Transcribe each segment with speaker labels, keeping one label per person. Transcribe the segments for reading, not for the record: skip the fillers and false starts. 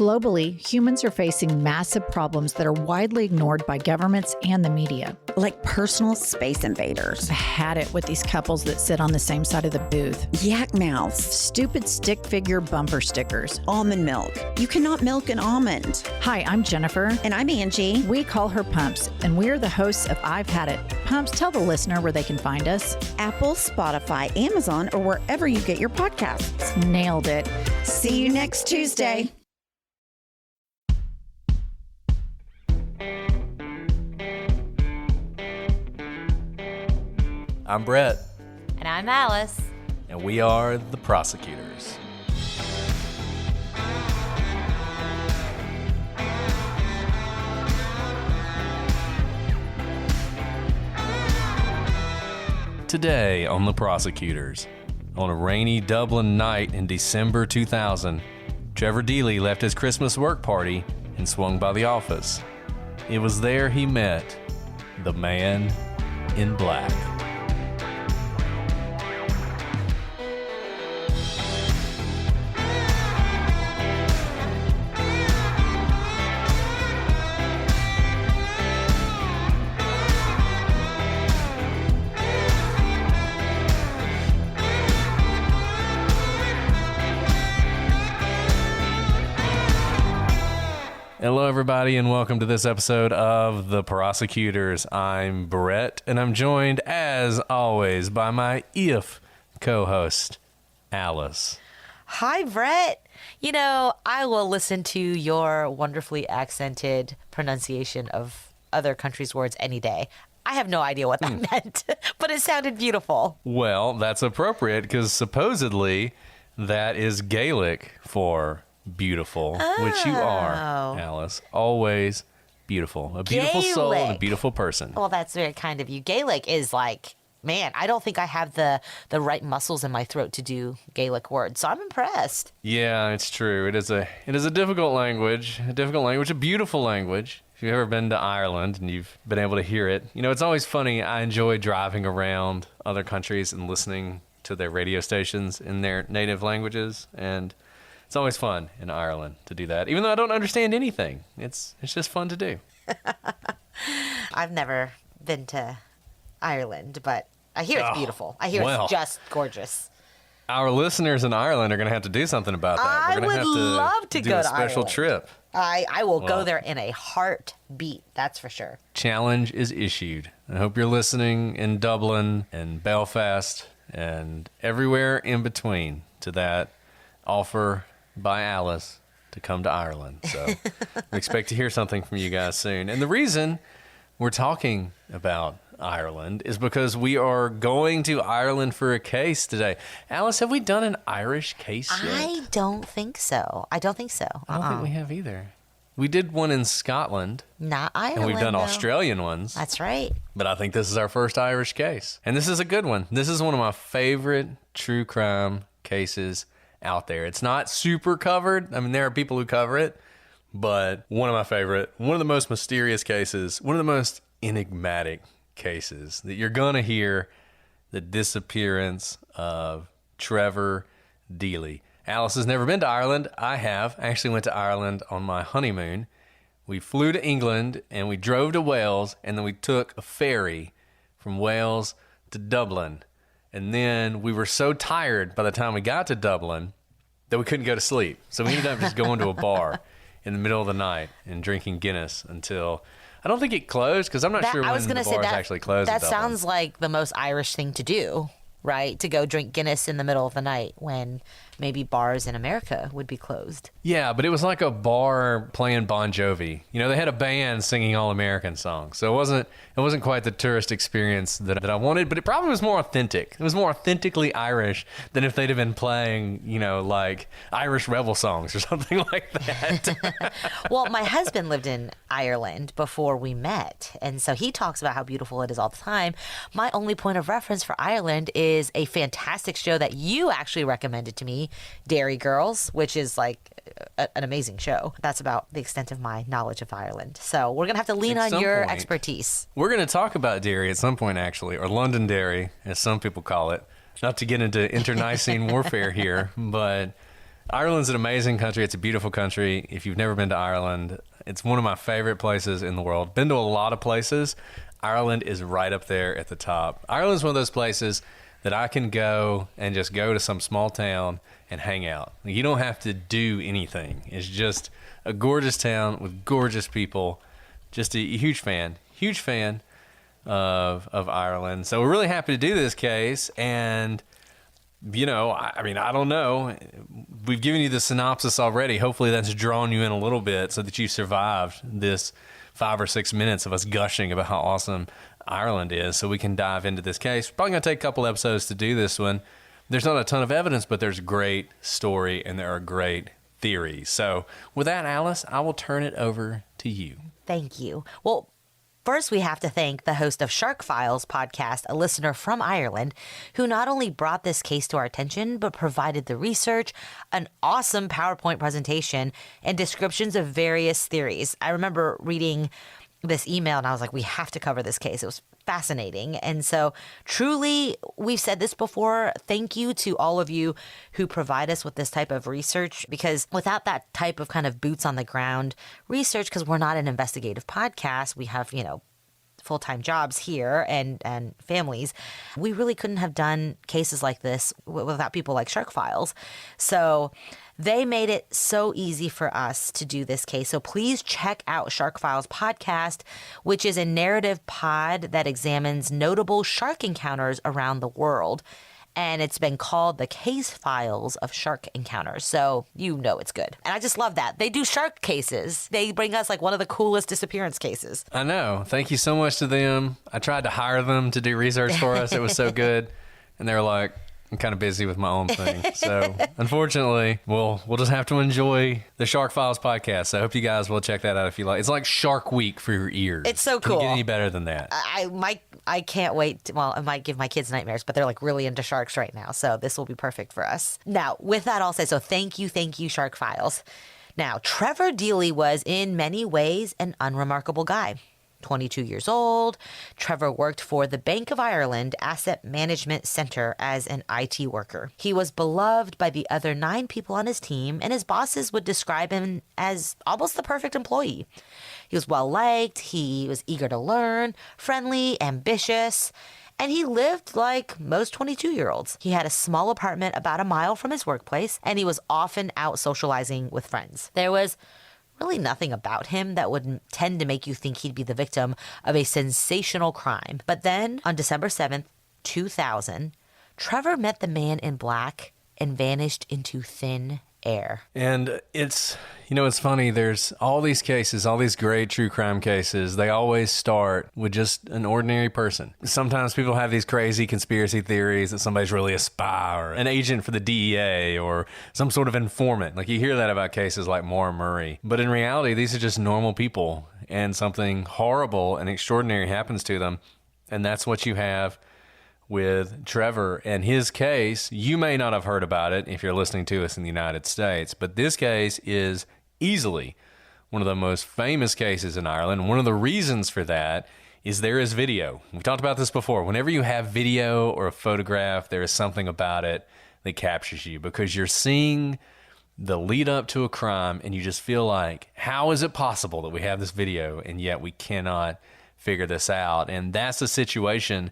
Speaker 1: Globally, humans are facing massive problems that are widely ignored by governments and the media.
Speaker 2: Like personal space invaders.
Speaker 1: I had it with these couples that sit on the same side of the booth.
Speaker 2: Yak mouths.
Speaker 1: Stupid stick figure bumper stickers.
Speaker 2: Almond milk. You cannot milk an almond.
Speaker 1: Hi, I'm Jennifer.
Speaker 2: And I'm Angie.
Speaker 1: We call her Pumps, and we're the hosts of I've Had It. Pumps, tell the listener where they can find us.
Speaker 2: Apple, Spotify, Amazon, or wherever you get your podcasts.
Speaker 1: Nailed it.
Speaker 2: See you next Tuesday.
Speaker 3: I'm Brett.
Speaker 4: And I'm Alice.
Speaker 3: And we are the prosecutors. Today on the prosecutors, on a rainy Dublin night in December 2000, Trevor Deely left his Christmas work party and swung by the office. It was there he met the man in black. Hello, everybody, and welcome to this episode of The Prosecutors. I'm Brett, and I'm joined, as always, by my co-host, Alice.
Speaker 4: Hi, Brett. You know, I will listen to your wonderfully accented pronunciation of other countries' words any day. I have no idea what that meant, but it sounded beautiful.
Speaker 3: Well, that's appropriate, because supposedly that is Gaelic for beautiful, which you are, Alice. Always beautiful. A beautiful soul and a beautiful person.
Speaker 4: Well, that's very kind of you. Gaelic is like, man, I don't think I have the right muscles in my throat to do Gaelic words, so I'm impressed.
Speaker 3: Yeah, it's true. It is a difficult language, a beautiful language. If you've ever been to Ireland and you've been able to hear it, you know, it's always funny. I enjoy driving around other countries and listening to their radio stations in their native languages, and it's always fun in Ireland to do that, even though I don't understand anything. It's just fun to do.
Speaker 4: I've never been to Ireland, but I hear it's beautiful. I hear it's just gorgeous.
Speaker 3: Our listeners in Ireland are going to have to do something about that.
Speaker 4: We're going to love to
Speaker 3: do
Speaker 4: go
Speaker 3: a
Speaker 4: to
Speaker 3: special
Speaker 4: Ireland.
Speaker 3: trip.
Speaker 4: I will go there in a heartbeat, that's for sure.
Speaker 3: Challenge is issued. I hope you're listening in Dublin and Belfast and everywhere in between to that offer by Alice to come to Ireland. So we expect to hear something from you guys soon. And the reason we're talking about Ireland is because we are going to Ireland for a case today. Alice, have we done an Irish case yet?
Speaker 4: I don't think so. I don't think
Speaker 3: we have either. We did one in Scotland.
Speaker 4: Not Ireland.
Speaker 3: And we've done
Speaker 4: though.
Speaker 3: Australian ones.
Speaker 4: That's right.
Speaker 3: But I think this is our first Irish case. And this is a good one. This is one of my favorite true crime cases out there. It's not super covered. I mean, there are people who cover it, but one of my favorite, one of the most mysterious cases, one of the most enigmatic cases that you're going to hear, the disappearance of Trevor Deely. Alice has never been to Ireland. I have. I actually went to Ireland on my honeymoon. We flew to England and we drove to Wales, and then we took a ferry from Wales to Dublin. And then we were so tired by the time we got to Dublin that we couldn't go to sleep. So we ended up just going to a bar in the middle of the night and drinking Guinness until, I don't think it closed, because I'm not sure when the bars actually closed.
Speaker 4: That sounds like the most Irish thing to do, right? To go drink Guinness in the middle of the night when maybe bars in America would be closed.
Speaker 3: Yeah, but it was like a bar playing Bon Jovi. You know, they had a band singing all American songs. So it wasn't quite the tourist experience that I wanted, but it probably was more authentic. It was more authentically Irish than if they'd have been playing, you know, like Irish rebel songs or something like that.
Speaker 4: Well, my husband lived in Ireland before we met, and so he talks about how beautiful it is all the time. My only point of reference for Ireland is a fantastic show that you actually recommended to me, Dairy Girls, which is like an amazing show. That's about the extent of my knowledge of Ireland. So we're going to have to lean on your expertise.
Speaker 3: We're going to talk about Derry at some point, actually, or Londonderry, as some people call it. Not to get into internecine warfare here, but Ireland's an amazing country. It's a beautiful country. If you've never been to Ireland, it's one of my favorite places in the world. Been to a lot of places. Ireland is right up there at the top. Ireland's one of those places that I can go and just go to some small town and hang out. You don't have to do anything. It's just a gorgeous town with gorgeous people. Just a huge fan of Ireland. So we're really happy to do this case. And, you know, I mean, I don't know. We've given you the synopsis already. Hopefully that's drawn you in a little bit so that you survived this 5 or 6 minutes of us gushing about how awesome Ireland is, so we can dive into this case. Probably going to take a couple episodes to do this one. There's not a ton of evidence, but there's great story and there are great theories. So with that, Alice, I will turn it over to you.
Speaker 4: Thank you. Well, first, we have to thank the host of Shark Files podcast, a listener from Ireland, who not only brought this case to our attention, but provided the research, an awesome PowerPoint presentation, and descriptions of various theories. I remember reading this email and I was like, we have to cover this case. It was fascinating. And so truly, we've said this before, thank you to all of you who provide us with this type of research, because without that type of kind of boots on the ground research, because we're not an investigative podcast, we have, you know, full-time jobs here and families, we really couldn't have done cases like this without people like Shark Files. So they made it so easy for us to do this case. So please check out Shark Files podcast, which is a narrative pod that examines notable shark encounters around the world. And it's been called the Case Files of Shark Encounters. So you know it's good. And I just love that. They do shark cases. They bring us like one of the coolest disappearance cases.
Speaker 3: I know. Thank you so much to them. I tried to hire them to do research for us. It was so good. And they were like, I'm kind of busy with my own thing. So unfortunately, we'll just have to enjoy the Shark Files podcast. So I hope you guys will check that out if you like. It's like Shark Week for your ears.
Speaker 4: It's so cool.
Speaker 3: Can it get any better than that?
Speaker 4: I can't wait. Well, it might give my kids nightmares, but they're like really into sharks right now. So this will be perfect for us. Now, with that all said, so thank you, Shark Files. Now, Trevor Deely was in many ways an unremarkable guy. 22 years old, Trevor worked for the Bank of Ireland Asset Management Centre as an IT worker. He was beloved by the other 9 people on his team, and his bosses would describe him as almost the perfect employee. He was well-liked, he was eager to learn, friendly, ambitious, and he lived like most 22-year-olds. He had a small apartment about a mile from his workplace, and he was often out socializing with friends. There was really nothing about him that would tend to make you think he'd be the victim of a sensational crime. But then, on December 7th, 2000, Trevor met the man in black and vanished into thin air.
Speaker 3: And it's funny, there's all these cases, all these great true crime cases, they always start with just an ordinary person. Sometimes people have these crazy conspiracy theories that somebody's really a spy or an agent for the DEA or some sort of informant. Like you hear that about cases like Maura Murray. But in reality, these are just normal people and something horrible and extraordinary happens to them. And that's what you have with Trevor and his case. You may not have heard about it if you're listening to us in the United States, but this case is easily one of the most famous cases in Ireland. One of the reasons for that is there is video. We've talked about this before. Whenever you have video or a photograph, there is something about it that captures you because you're seeing the lead up to a crime and you just feel like, how is it possible that we have this video and yet we cannot figure this out? And that's the situation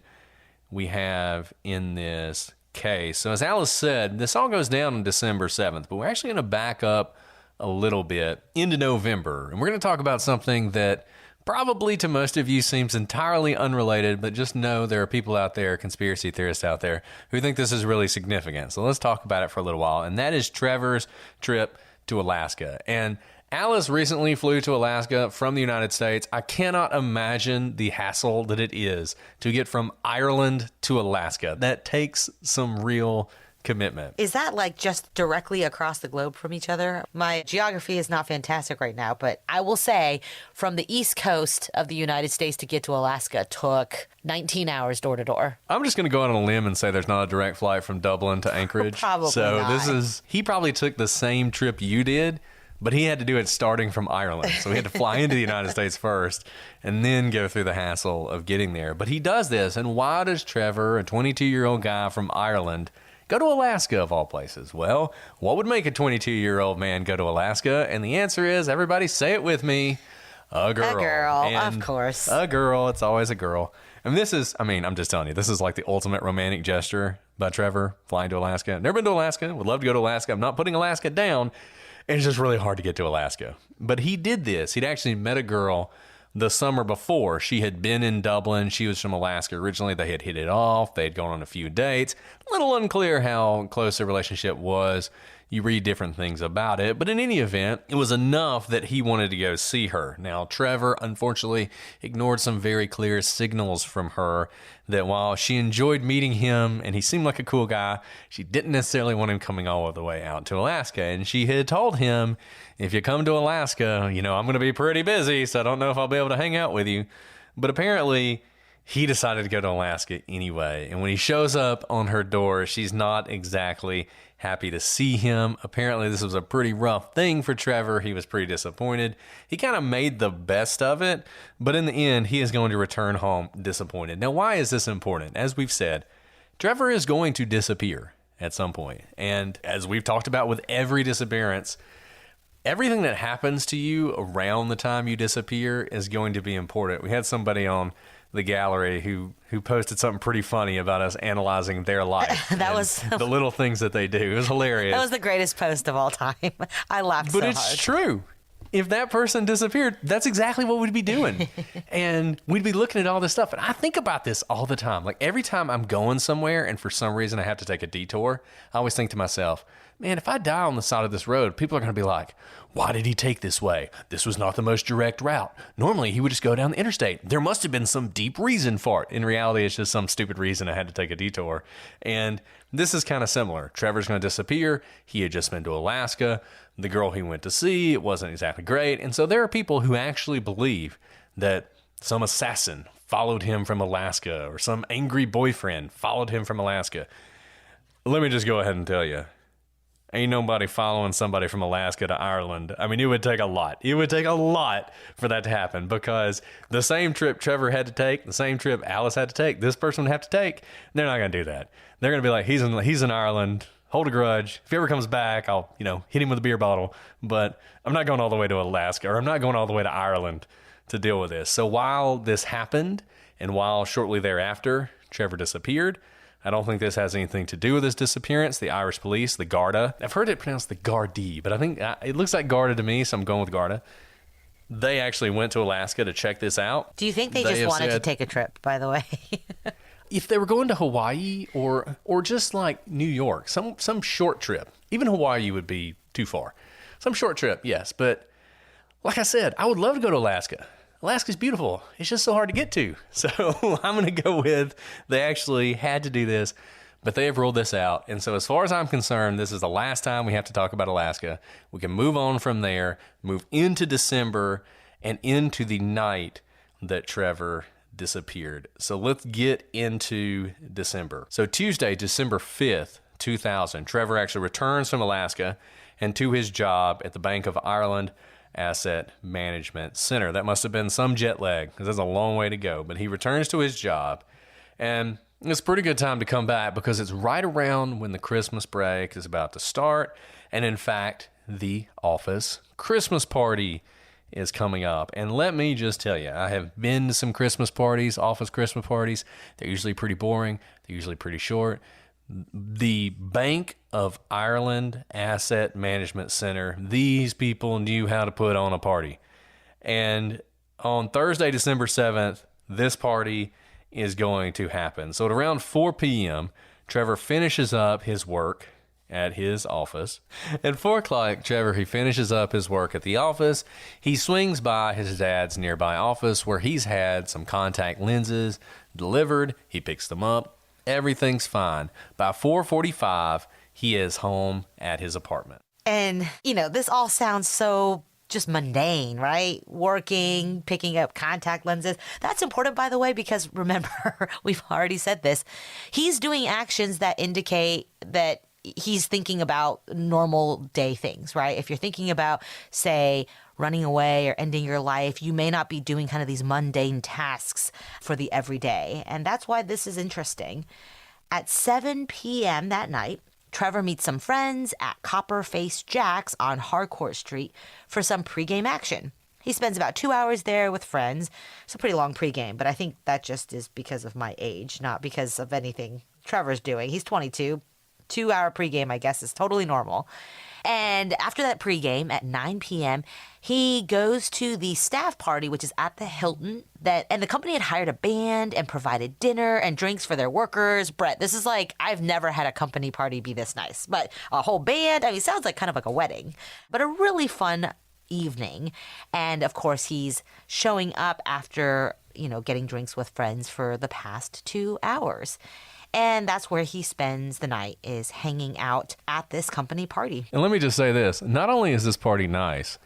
Speaker 3: we have in this case. So as Alice said, this all goes down on December 7th, but we're actually going to back up a little bit into November. And we're going to talk about something that probably to most of you seems entirely unrelated, but just know there are people out there, conspiracy theorists out there, who think this is really significant. So let's talk about it for a little while. And that is Trevor's trip to Alaska. And Alice recently flew to Alaska from the United States. I cannot imagine the hassle that it is to get from Ireland to Alaska. That takes some real commitment.
Speaker 4: Is that like just directly across the globe from each other? My geography is not fantastic right now, but I will say from the east coast of the United States to get to Alaska took 19 hours door to door.
Speaker 3: I'm just going to go out on a limb and say there's not a direct flight from Dublin to Anchorage.
Speaker 4: Probably
Speaker 3: so
Speaker 4: not.
Speaker 3: He probably took the same trip you did, but he had to do it starting from Ireland. So he had to fly into the United States first and then go through the hassle of getting there. But he does this. And why does Trevor, a 22-year-old guy from Ireland, Go to Alaska, of all places. Well, what would make a 22-year-old man go to Alaska? And the answer is, everybody say it with me, a girl.
Speaker 4: A girl,
Speaker 3: And
Speaker 4: of course.
Speaker 3: A girl. It's always a girl. And this is, I'm just telling you, this is like the ultimate romantic gesture by Trevor, flying to Alaska. Never been to Alaska. Would love to go to Alaska. I'm not putting Alaska down. It's just really hard to get to Alaska. But he did this. He'd actually met a girl the summer before. She had been in Dublin. She was from Alaska originally. They had hit it off. They had gone on a few dates. A little unclear how close their relationship was. You read different things about it. But in any event, it was enough that he wanted to go see her. Now, Trevor, unfortunately, ignored some very clear signals from her that while she enjoyed meeting him and he seemed like a cool guy, she didn't necessarily want him coming all the way out to Alaska. And she had told him, if you come to Alaska, I'm going to be pretty busy, so I don't know if I'll be able to hang out with you. But apparently, he decided to go to Alaska anyway. And when he shows up on her door, she's not exactly happy to see him. Apparently, this was a pretty rough thing for Trevor. He was pretty disappointed. He kind of made the best of it, but in the end, he is going to return home disappointed. Now, why is this important? As we've said, Trevor is going to disappear at some point. And as we've talked about with every disappearance, everything that happens to you around the time you disappear is going to be important. We had somebody on the gallery who posted something pretty funny about us analyzing their life.
Speaker 4: That was
Speaker 3: the little things that they do. It was hilarious.
Speaker 4: That was the greatest post of all time. I laughed
Speaker 3: but
Speaker 4: so
Speaker 3: it's
Speaker 4: hard.
Speaker 3: true. If that person disappeared, that's exactly what we'd be doing. And we'd be looking at all this stuff. And I think about this all the time. Like every time I'm going somewhere and for some reason I have to take a detour, I always think to myself, man, if I die on the side of this road, people are going to be like, why did he take this way? This was not the most direct route. Normally, he would just go down the interstate. There must have been some deep reason for it. In reality, it's just some stupid reason I had to take a detour. And this is kind of similar. Trevor's going to disappear. He had just been to Alaska. The girl he went to see, it wasn't exactly great. And so there are people who actually believe that some assassin followed him from Alaska or some angry boyfriend followed him from Alaska. Let me just go ahead and tell you, ain't nobody following somebody from Alaska to Ireland. I mean, it would take a lot. It would take a lot for that to happen because the same trip Trevor had to take, the same trip Alice had to take, this person would have to take. They're not going to do that. They're going to be like, he's in Ireland. Hold a grudge. If he ever comes back, I'll, hit him with a beer bottle. But I'm not going all the way to Alaska, or I'm not going all the way to Ireland to deal with this. So while this happened, and while shortly thereafter Trevor disappeared, I don't think this has anything to do with his disappearance. The Irish police, the Garda, I've heard it pronounced the Gardaí, but I think it looks like Garda to me, so I'm going with Garda. They actually went to Alaska to check this out.
Speaker 4: Do you think they just wanted to take a trip, by the way?
Speaker 3: If they were going to Hawaii or just like New York, some short trip, even Hawaii would be too far. Some short trip, yes. But like I said, I would love to go to Alaska. Alaska's beautiful. It's just so hard to get to. So I'm going to go with they actually had to do this, but they have ruled this out. And so as far as I'm concerned, this is the last time we have to talk about Alaska. We can move on from there, move into December and into the night that Trevor disappeared. So let's get into December. So Tuesday, December 5th, 2000, Trevor actually returns from Alaska and to his job at the Bank of Ireland Asset Management Center. That must have been some jet lag because that's a long way to go. But he returns to his job, and it's a pretty good time to come back because it's right around when the Christmas break is about to start. And in fact, the office Christmas party is coming up. And let me just tell you, I have been to some Christmas parties, office Christmas parties. They're usually pretty boring. They're usually pretty short. The Bank of Ireland Asset Management Center, these people knew how to put on a party. And on Thursday, December 7th, this party is going to happen. So at around 4 p.m., Trevor finishes up his work at his office. At 4 o'clock, he finishes up his work at the office. He swings by his dad's nearby office where he's had some contact lenses delivered. He picks them up. Everything's fine. By 4:45, he is home at his apartment.
Speaker 4: And, this all sounds so just mundane, right? Working, picking up contact lenses. That's important, by the way, because remember, we've already said this. He's doing actions that indicate that he's thinking about normal day things, right? If you're thinking about, say, running away or ending your life, you may not be doing kind of these mundane tasks for the everyday. And that's why this is interesting. At 7 p.m. that night, Trevor meets some friends at Copperface Jack's on Harcourt Street for some pregame action. He spends about 2 hours there with friends. It's a pretty long pregame, but I think that just is because of my age, not because of anything Trevor's doing. He's 22. 2-hour pregame, I guess, is totally normal. And after that pregame at 9 p.m., he goes to the staff party, which is at the Hilton. And the company had hired a band and provided dinner and drinks for their workers. Brett, this is like, I've never had a company party be this nice. But a whole band, I mean, sounds like kind of like a wedding. But a really fun evening. And of course, he's showing up after, getting drinks with friends for the past 2 hours. And that's where he spends the night, is hanging out at this company party.
Speaker 3: And let me just say this. Not only is this party nice,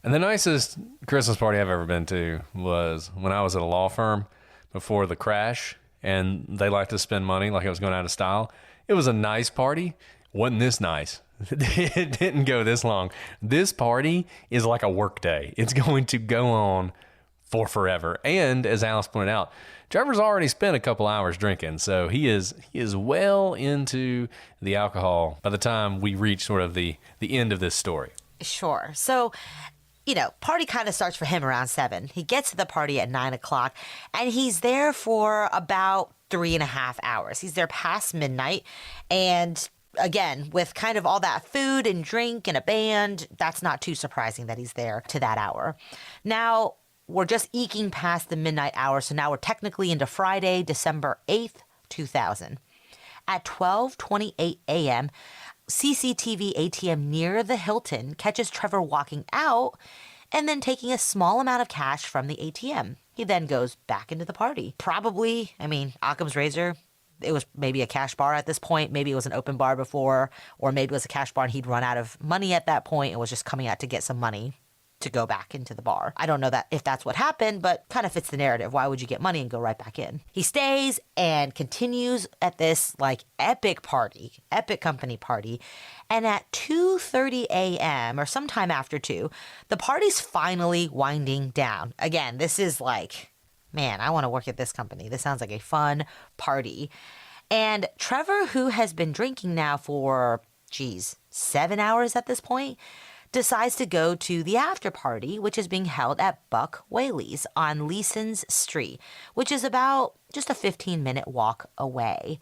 Speaker 3: and the nicest Christmas party I've ever been to was when I was at a law firm before the crash, and they liked to spend money like it was going out of style. It was a nice party. Wasn't this nice? It didn't go this long. This party is like a work day. It's going to go on for forever. And as Alice pointed out, Trevor's already spent a couple hours drinking, so he is well into the alcohol by the time we reach sort of the end of this story.
Speaker 4: Sure. So, party kind of starts for him around 7. He gets to the party at 9 o'clock, and he's there for about 3.5 hours. He's there past midnight, and again, with kind of all that food and drink and a band, that's not too surprising that he's there to that hour. Now, we're just eking past the midnight hour, so now we're technically into Friday, December 8th, 2000. At 12:28 a.m., CCTV ATM near the Hilton catches Trevor walking out and then taking a small amount of cash from the ATM. He then goes back into the party. Probably, Occam's razor, it was maybe a cash bar at this point. Maybe it was an open bar before, or maybe it was a cash bar and he'd run out of money at that point and was just coming out to get some money to go back into the bar. I don't know if that's what happened, but kind of fits the narrative. Why would you get money and go right back in? He stays and continues at this epic party, epic company party. And at 2:30 a.m. or sometime after 2, the party's finally winding down. Again, this is man, I want to work at this company. This sounds like a fun party. And Trevor, who has been drinking now for, 7 hours at this point, decides to go to the after party, which is being held at Buck Whaley's on Leeson's Street, which is about just a 15-minute walk away.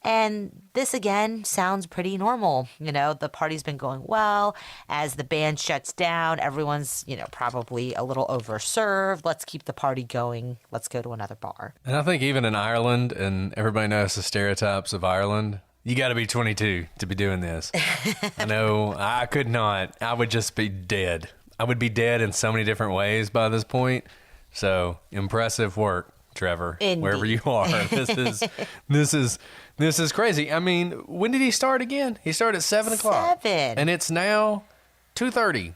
Speaker 4: And this, again, sounds pretty normal. The party's been going well. As the band shuts down, everyone's, probably a little overserved. Let's keep the party going. Let's go to another bar.
Speaker 3: And I think even in Ireland, and everybody knows the stereotypes of Ireland, you got to be 22 to be doing this. I know I could not. I would just be dead. I would be dead in so many different ways by this point. So impressive work, Trevor.
Speaker 4: Indeed.
Speaker 3: Wherever you are. This is crazy. When did he start again? He started at 7 o'clock.
Speaker 4: 7.
Speaker 3: And it's now 2:30.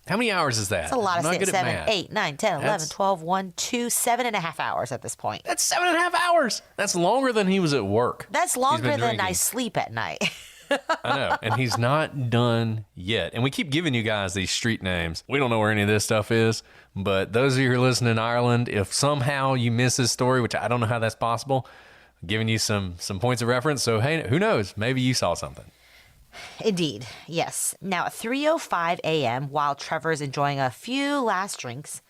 Speaker 3: How many hours is that?
Speaker 4: That's a lot of things. 7, 8, 9, 10, 11,
Speaker 3: That's
Speaker 4: 12, 1, 2, 7.5 hours at this point.
Speaker 3: That's 7.5 hours. That's longer than he was at work.
Speaker 4: That's longer than
Speaker 3: drinking.
Speaker 4: I sleep at night.
Speaker 3: I know. And he's not done yet. And we keep giving you guys these street names. We don't know where any of this stuff is. But those of you who are listening in Ireland, if somehow you miss this story, which I don't know how that's possible, I'm giving you some points of reference. So, hey, who knows? Maybe you saw something.
Speaker 4: Indeed, yes. Now, at 3:05 a.m., while Trevor's enjoying a few last drinks,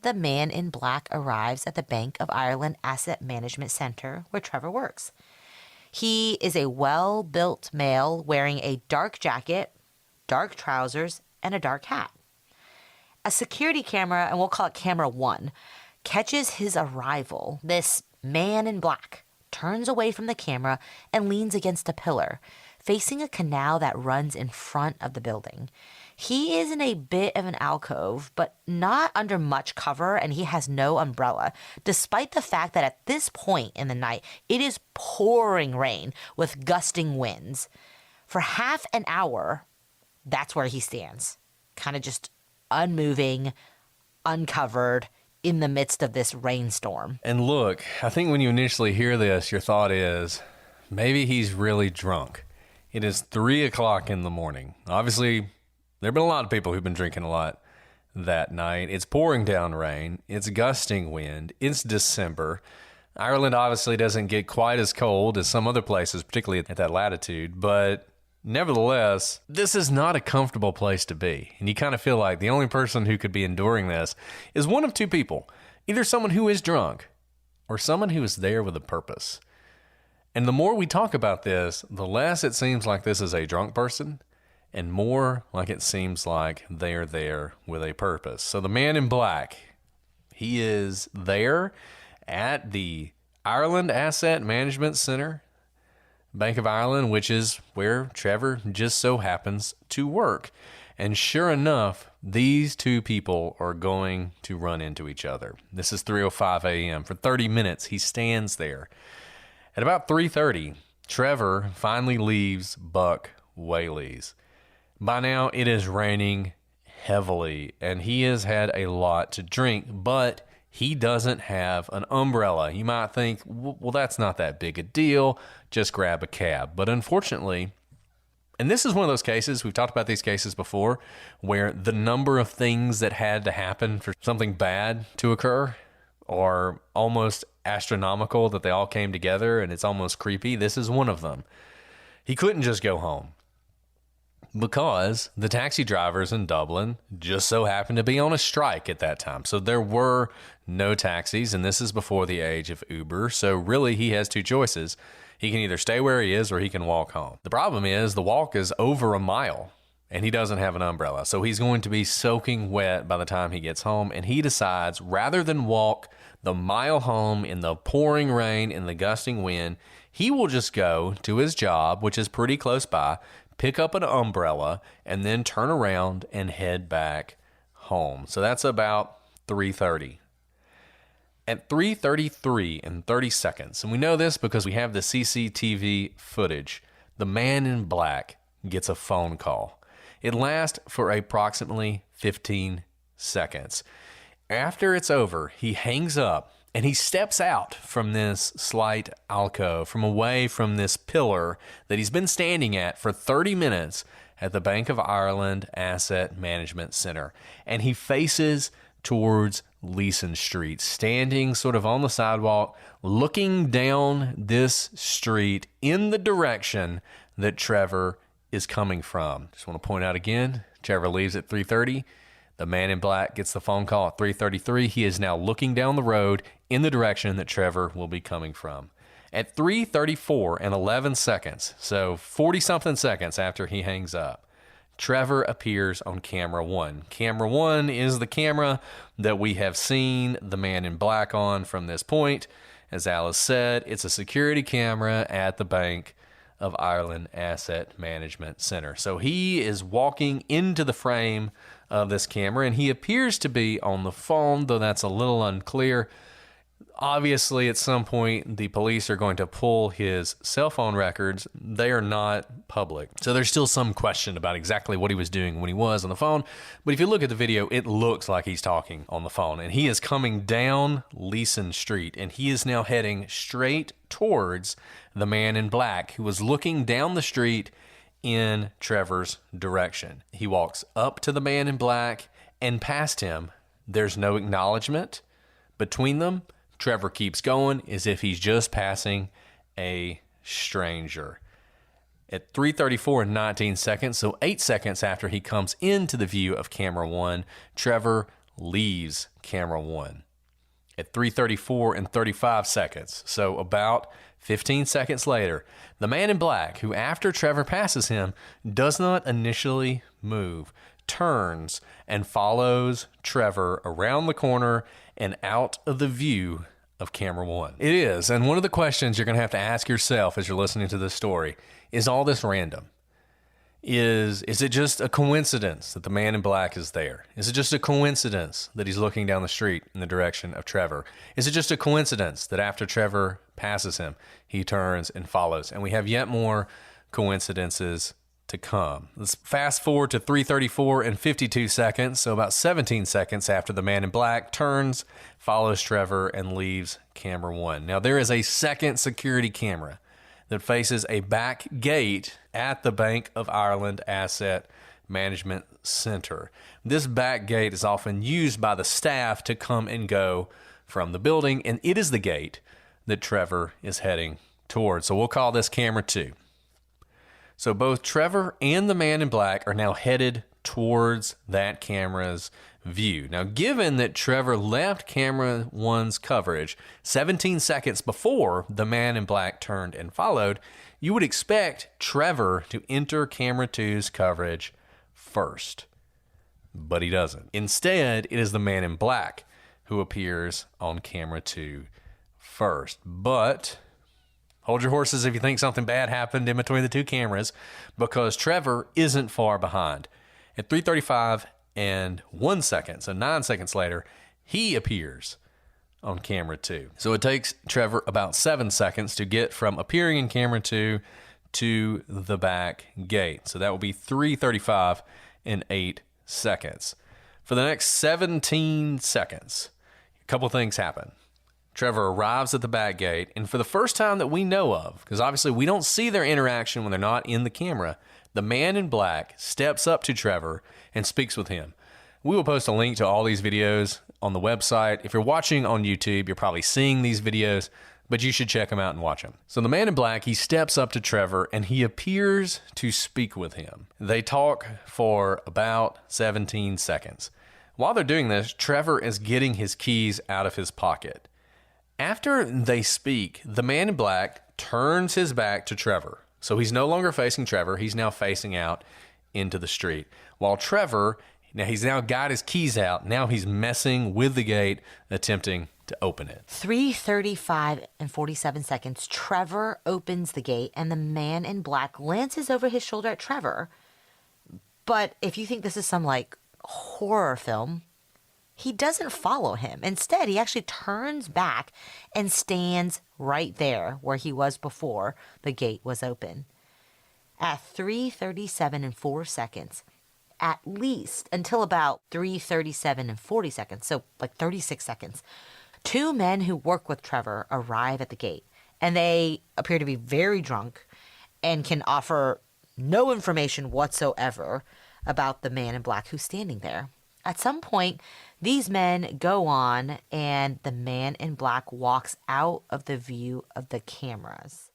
Speaker 4: the man in black arrives at the Bank of Ireland Asset Management Center where Trevor works. He is a well-built male wearing a dark jacket, dark trousers, and a dark hat. A security camera, and we'll call it camera 1, catches his arrival. This man in black turns away from the camera and leans against a pillar, facing a canal that runs in front of the building. He is in a bit of an alcove, but not under much cover, and he has no umbrella, despite the fact that at this point in the night, it is pouring rain with gusting winds. For half an hour, that's where he stands, kind of just unmoving, uncovered, in the midst of this rainstorm.
Speaker 3: And look, I think when you initially hear this, your thought is, maybe he's really drunk. It is 3 o'clock in the morning. Obviously, there have been a lot of people who've been drinking a lot that night. It's pouring down rain. It's gusting wind. It's December. Ireland obviously doesn't get quite as cold as some other places, particularly at that latitude, but nevertheless, this is not a comfortable place to be. And you kind of feel like the only person who could be enduring this is one of two people, either someone who is drunk or someone who is there with a purpose. And the more we talk about this, the less it seems like this is a drunk person and more like it seems like they are there with a purpose. So the man in black, he is there at the Ireland Asset Management Center, Bank of Ireland, which is where Trevor just so happens to work. And sure enough, these two people are going to run into each other. This is 3:05 a.m. For 30 minutes, he stands there. At about 3:30, Trevor finally leaves Buck Whaley's. By now, it is raining heavily, and he has had a lot to drink, but he doesn't have an umbrella. You might think, well, that's not that big a deal. Just grab a cab. But unfortunately, and this is one of those cases, we've talked about these cases before, where the number of things that had to happen for something bad to occur are almost astronomical, that they all came together, and it's almost creepy. This is one of them. He couldn't just go home because the taxi drivers in Dublin just so happened to be on a strike at that time. So there were no taxis, and this is before the age of Uber. So really, he has two choices. He can either stay where he is or he can walk home. The problem is the walk is over a mile, and he doesn't have an umbrella. So he's going to be soaking wet by the time he gets home, and he decides rather than walk the mile home in the pouring rain and the gusting wind, he will just go to his job, which is pretty close by, pick up an umbrella, and then turn around and head back home. So that's about 3:30. At 3:33 and 30 seconds, and we know this because we have the CCTV footage, the man in black gets a phone call. It lasts for approximately 15 seconds. After it's over, he hangs up and he steps out from this slight alcove, from away from this pillar that he's been standing at for 30 minutes at the Bank of Ireland Asset Management Center. And he faces towards Leeson Street, standing sort of on the sidewalk, looking down this street in the direction that Trevor is coming from. Just want to point out again, Trevor leaves at 3:30. The man in black gets the phone call at 3:33. He is now looking down the road in the direction that Trevor will be coming from. At 3:34 and 11 seconds, so 40-something seconds after he hangs up, Trevor appears on camera one. Camera one is the camera that we have seen the man in black on from this point. As Alice said, it's a security camera at the Bank of Ireland Asset Management Center. So he is walking into the frame of this camera, and he appears to be on the phone, though that's a little unclear. Obviously, at some point, the police are going to pull his cell phone records. They are not public. So there's still some question about exactly what he was doing when he was on the phone. But if you look at the video, it looks like he's talking on the phone. And he is coming down Leeson Street, and he is now heading straight towards the man in black who was looking down the street in Trevor's direction. He walks up to the man in black and past him. There's no acknowledgement between them. Trevor keeps going as if he's just passing a stranger. At 3:34 and 19 seconds, so 8 seconds after he comes into the view of camera one, Trevor leaves camera one. At 3:34 and 35 seconds, so about 15 seconds later, the man in black, who after Trevor passes him, does not initially move, turns and follows Trevor around the corner and out of the view of camera one. It is, and one of the questions you're going to have to ask yourself as you're listening to this story, is all this random? Is it just a coincidence that the man in black is there? Is it just a coincidence that he's looking down the street in the direction of Trevor? Is it just a coincidence that after Trevor passes him, he turns and follows? And we have yet more coincidences to come. Let's fast forward to 3:34 and 52 seconds, so about 17 seconds after the man in black turns, follows Trevor, and leaves camera one. Now, there is a second security camera that faces a back gate at the Bank of Ireland Asset Management Center. This back gate is often used by the staff to come and go from the building, and it is the gate that Trevor is heading towards. So we'll call this camera 2. So both Trevor and the man in black are now headed towards that camera's view. Now, given that Trevor left camera 1's coverage 17 seconds before the man in black turned and followed, you would expect Trevor to enter camera 2's coverage first. But he doesn't. Instead, it is the man in black who appears on camera 2 first. But hold your horses if you think something bad happened in between the two cameras, because Trevor isn't far behind. At 3:35 and 1 second, so 9 seconds later, he appears on camera 2. So it takes Trevor about 7 seconds to get from appearing in camera 2 to the back gate. So that will be 3:35 and 8 seconds. For the next 17 seconds, a couple things happen. Trevor arrives at the back gate, and for the first time that we know of, because obviously we don't see their interaction when they're not in the camera, the man in black steps up to Trevor and speaks with him. We will post a link to all these videos on the website. If you're watching on YouTube, you're probably seeing these videos, but you should check them out and watch them. So the man in black, he steps up to Trevor and he appears to speak with him. They talk for about 17 seconds. While they're doing this, Trevor is getting his keys out of his pocket. After they speak, the man in black turns his back to Trevor. So he's no longer facing Trevor. He's now facing out into the street. While Trevor, he's now got his keys out. Now he's messing with the gate, attempting to open it.
Speaker 4: 3:35 and 47 seconds, Trevor opens the gate and the man in black glances over his shoulder at Trevor. But if you think this is some like horror film, he doesn't follow him. Instead, he actually turns back and stands right there where he was before the gate was open. At 3:37 and 4 seconds, at least until about 3:37 and 40 seconds, so like 36 seconds, two men who work with Trevor arrive at the gate, and they appear to be very drunk and can offer no information whatsoever about the man in black who's standing there. At some point, these men go on, and the man in black walks out of the view of the cameras.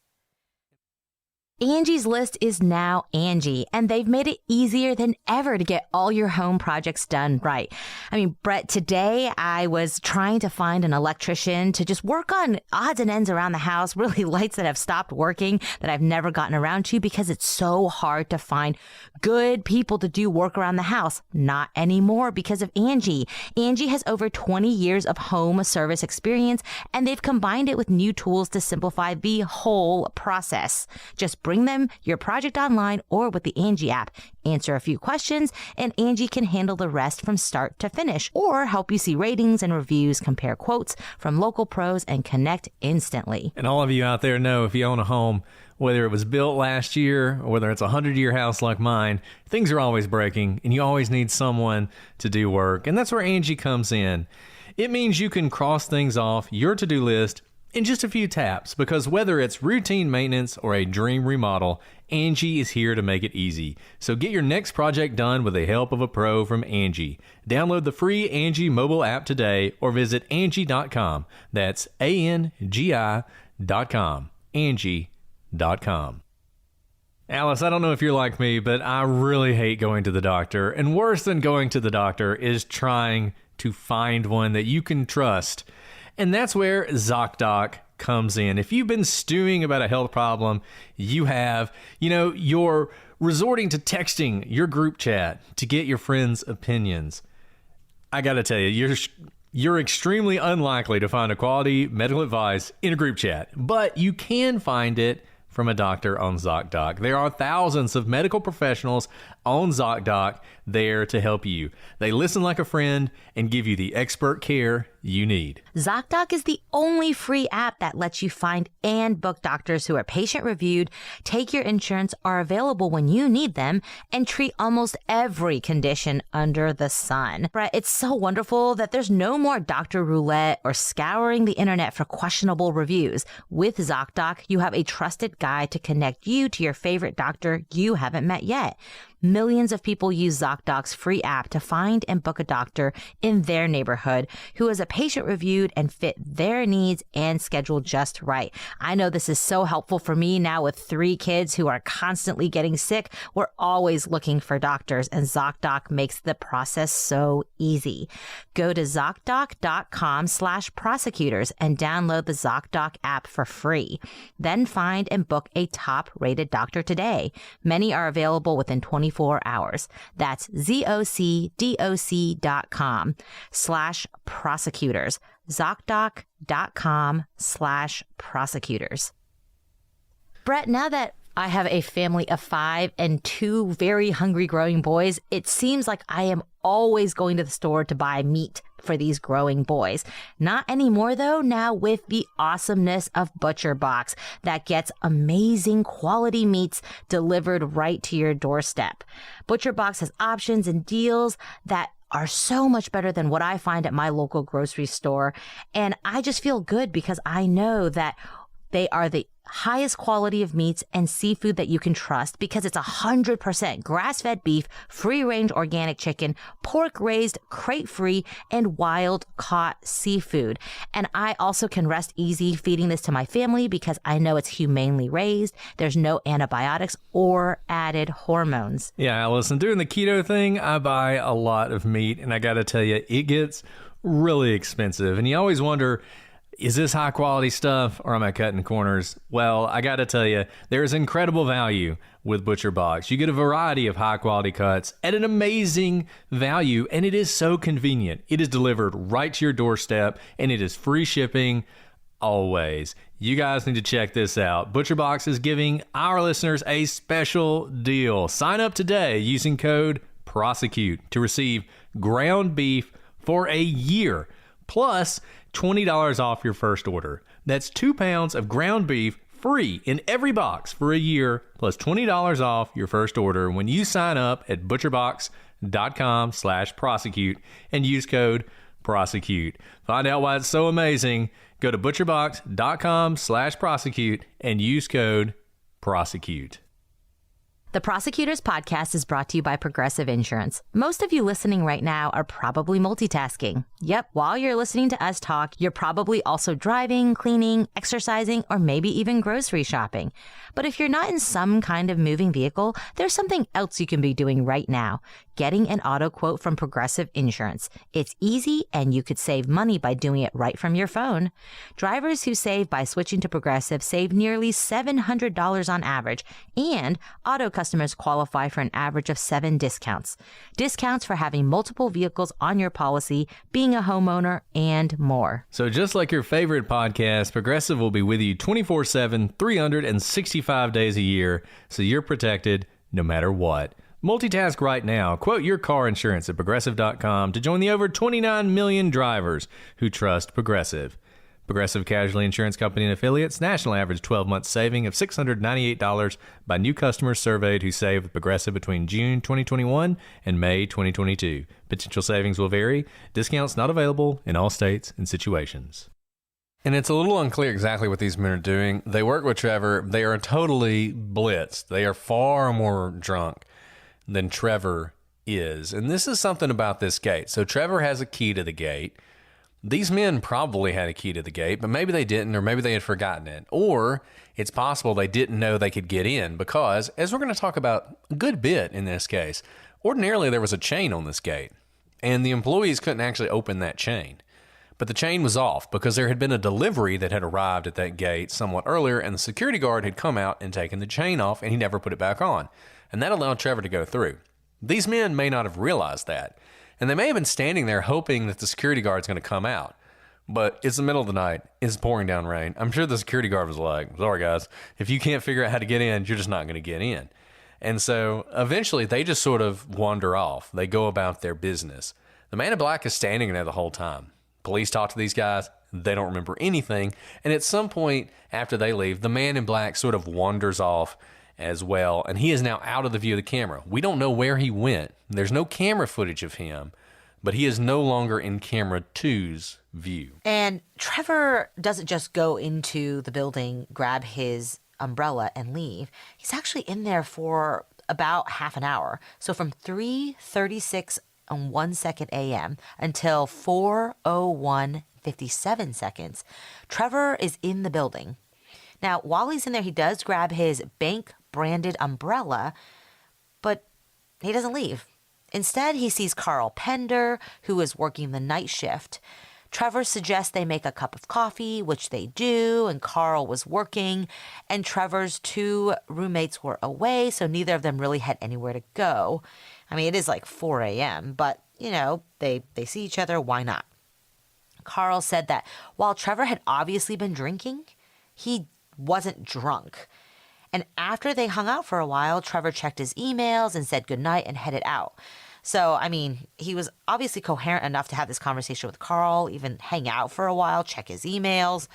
Speaker 5: Angi's List is now Angi, and they've made it easier than ever to get all your home projects done right. I mean, Brett, today I was trying to find an electrician to just work on odds and ends around the house, really lights that have stopped working that I've never gotten around to because it's so hard to find good people to do work around the house. Not anymore because of Angi. Angi has over 20 years of home service experience, and they've combined it with new tools to simplify the whole process. Just bring them your project online or with the Angi app. Answer a few questions, and Angi can handle the rest from start to finish, or help you see ratings and reviews, compare quotes from local pros, and connect instantly.
Speaker 3: And all of you out there know, if you own a home, whether it was built last year or whether it's a 100-year house like mine, things are always breaking, and you always need someone to do work. And that's where Angi comes in. It means you can cross things off your to-do list in just a few taps, because whether it's routine maintenance or a dream remodel, Angi is here to make it easy. So get your next project done with the help of a pro from Angi. Download the free Angi mobile app today or visit Angi.com. That's ANGI.com. Angi.com. Alice, I don't know if you're like me, but I really hate going to the doctor. And worse than going to the doctor is trying to find one that you can trust. And that's where ZocDoc comes in. If you've been stewing about a health problem, you're resorting to texting your group chat to get your friends' opinions. I got to tell you, you're extremely unlikely to find a quality medical advice in a group chat, but you can find it from a doctor on ZocDoc. There are thousands of medical professionals on ZocDoc there to help you. They listen like a friend and give you the expert care you need.
Speaker 5: ZocDoc is the only free app that lets you find and book doctors who are patient-reviewed, take your insurance, are available when you need them, and treat almost every condition under the sun. Brett, it's so wonderful that there's no more doctor roulette or scouring the internet for questionable reviews. With ZocDoc, you have a trusted guide to connect you to your favorite doctor you haven't met yet. Millions of people use ZocDoc's free app to find and book a doctor in their neighborhood who is a patient reviewed and fit their needs and scheduled just right. I know this is so helpful for me now with 3 kids who are constantly getting sick. We're always looking for doctors, and ZocDoc makes the process so easy. Go to ZocDoc.com/prosecutors and download the ZocDoc app for free. Then find and book a top-rated doctor today. Many are available within 24 hours. That's ZocDoc.com/prosecutors. ZocDoc.com/prosecutors. Brett, now that I have a family of 5 and 2 very hungry growing boys, it seems like I am always going to the store to buy meat for these growing boys. Not anymore though, now with the awesomeness of ButcherBox that gets amazing quality meats delivered right to your doorstep. ButcherBox has options and deals that are so much better than what I find at my local grocery store. And I just feel good because I know that they are the highest quality of meats and seafood that you can trust because it's 100% grass-fed beef, free-range organic chicken, pork-raised, crate-free, and wild-caught seafood. And I also can rest easy feeding this to my family because I know it's humanely raised. There's no antibiotics or added hormones.
Speaker 3: Yeah, listen, doing the keto thing, I buy a lot of meat, and I got to tell you, it gets really expensive. And you always wonder, is this high quality stuff or am I cutting corners? Well, I got to tell you, there's incredible value with ButcherBox. You get a variety of high quality cuts at an amazing value, and it is so convenient. It is delivered right to your doorstep, and it is free shipping always. You guys need to check this out. ButcherBox is giving our listeners a special deal. Sign up today using code PROSECUTE to receive ground beef for a year, plus $20 off your first order. That's 2 pounds of ground beef free in every box for a year, plus $20 off your first order when you sign up at butcherbox.com/prosecute and use code prosecute. Find out why it's so amazing. Go to butcherbox.com/prosecute and use code prosecute.
Speaker 5: The Prosecutors Podcast is brought to you by Progressive Insurance. Most of you listening right now are probably multitasking. Yep, while you're listening to us talk, you're probably also driving, cleaning, exercising, or maybe even grocery shopping. But if you're not in some kind of moving vehicle, there's something else you can be doing right now. Getting an auto quote from Progressive Insurance. It's easy and you could save money by doing it right from your phone. Drivers who save by switching to Progressive save nearly $700 on average, and auto customers qualify for an average of 7 discounts. Discounts for having multiple vehicles on your policy, being a homeowner, and more.
Speaker 3: So just like your favorite podcast, Progressive will be with you 24/7, 365 days a year, so you're protected no matter what. Multitask right now. Quote your car insurance at Progressive.com to join the over 29 million drivers who trust Progressive. Progressive Casualty Insurance Company and Affiliates. National average 12-month saving of $698 by new customers surveyed who saved with Progressive between June 2021 and May 2022. Potential savings will vary. Discounts not available in all states and situations. And it's a little unclear exactly what these men are doing. They work with Trevor. They are totally blitzed. They are far more drunk than Trevor is. And this is something about this gate. So Trevor has a key to the gate. These men probably had a key to the gate, but maybe they didn't, or maybe they had forgotten it. Or it's possible they didn't know they could get in because, as we're going to talk about a good bit in this case, ordinarily there was a chain on this gate, and the employees couldn't actually open that chain. But the chain was off because there had been a delivery that had arrived at that gate somewhat earlier, and the security guard had come out and taken the chain off, and he never put it back on. And that allowed Trevor to go through. These men may not have realized that. And they may have been standing there hoping that the security guard's going to come out. But it's the middle of the night. It's pouring down rain. I'm sure the security guard was like, sorry, guys, if you can't figure out how to get in, you're just not going to get in. And so eventually they just sort of wander off. They go about their business. The man in black is standing there the whole time. Police talk to these guys. They don't remember anything. And at some point after they leave, the man in black sort of wanders off as well, and he is now out of the view of the camera. We don't know where he went. There's no camera footage of him, but he is no longer in camera 2's view.
Speaker 4: And Trevor doesn't just go into the building, grab his umbrella, and leave. He's actually in there for about half an hour. So from 3:36 and 1 second a.m. until 4:01:57 seconds, Trevor is in the building. Now, while he's in there, he does grab his bank-branded umbrella, but he doesn't leave. Instead, he sees Carl Pender, who is working the night shift. Trevor suggests they make a cup of coffee, which they do, and Carl was working, and Trevor's 2 roommates were away, so neither of them really had anywhere to go. I mean, it is like 4 a.m., but, they see each other, why not? Carl said that while Trevor had obviously been drinking, he wasn't drunk. And after they hung out for a while, Trevor checked his emails and said goodnight and headed out. So, I mean, he was obviously coherent enough to have this conversation with Carl, even hang out for a while, check his emails,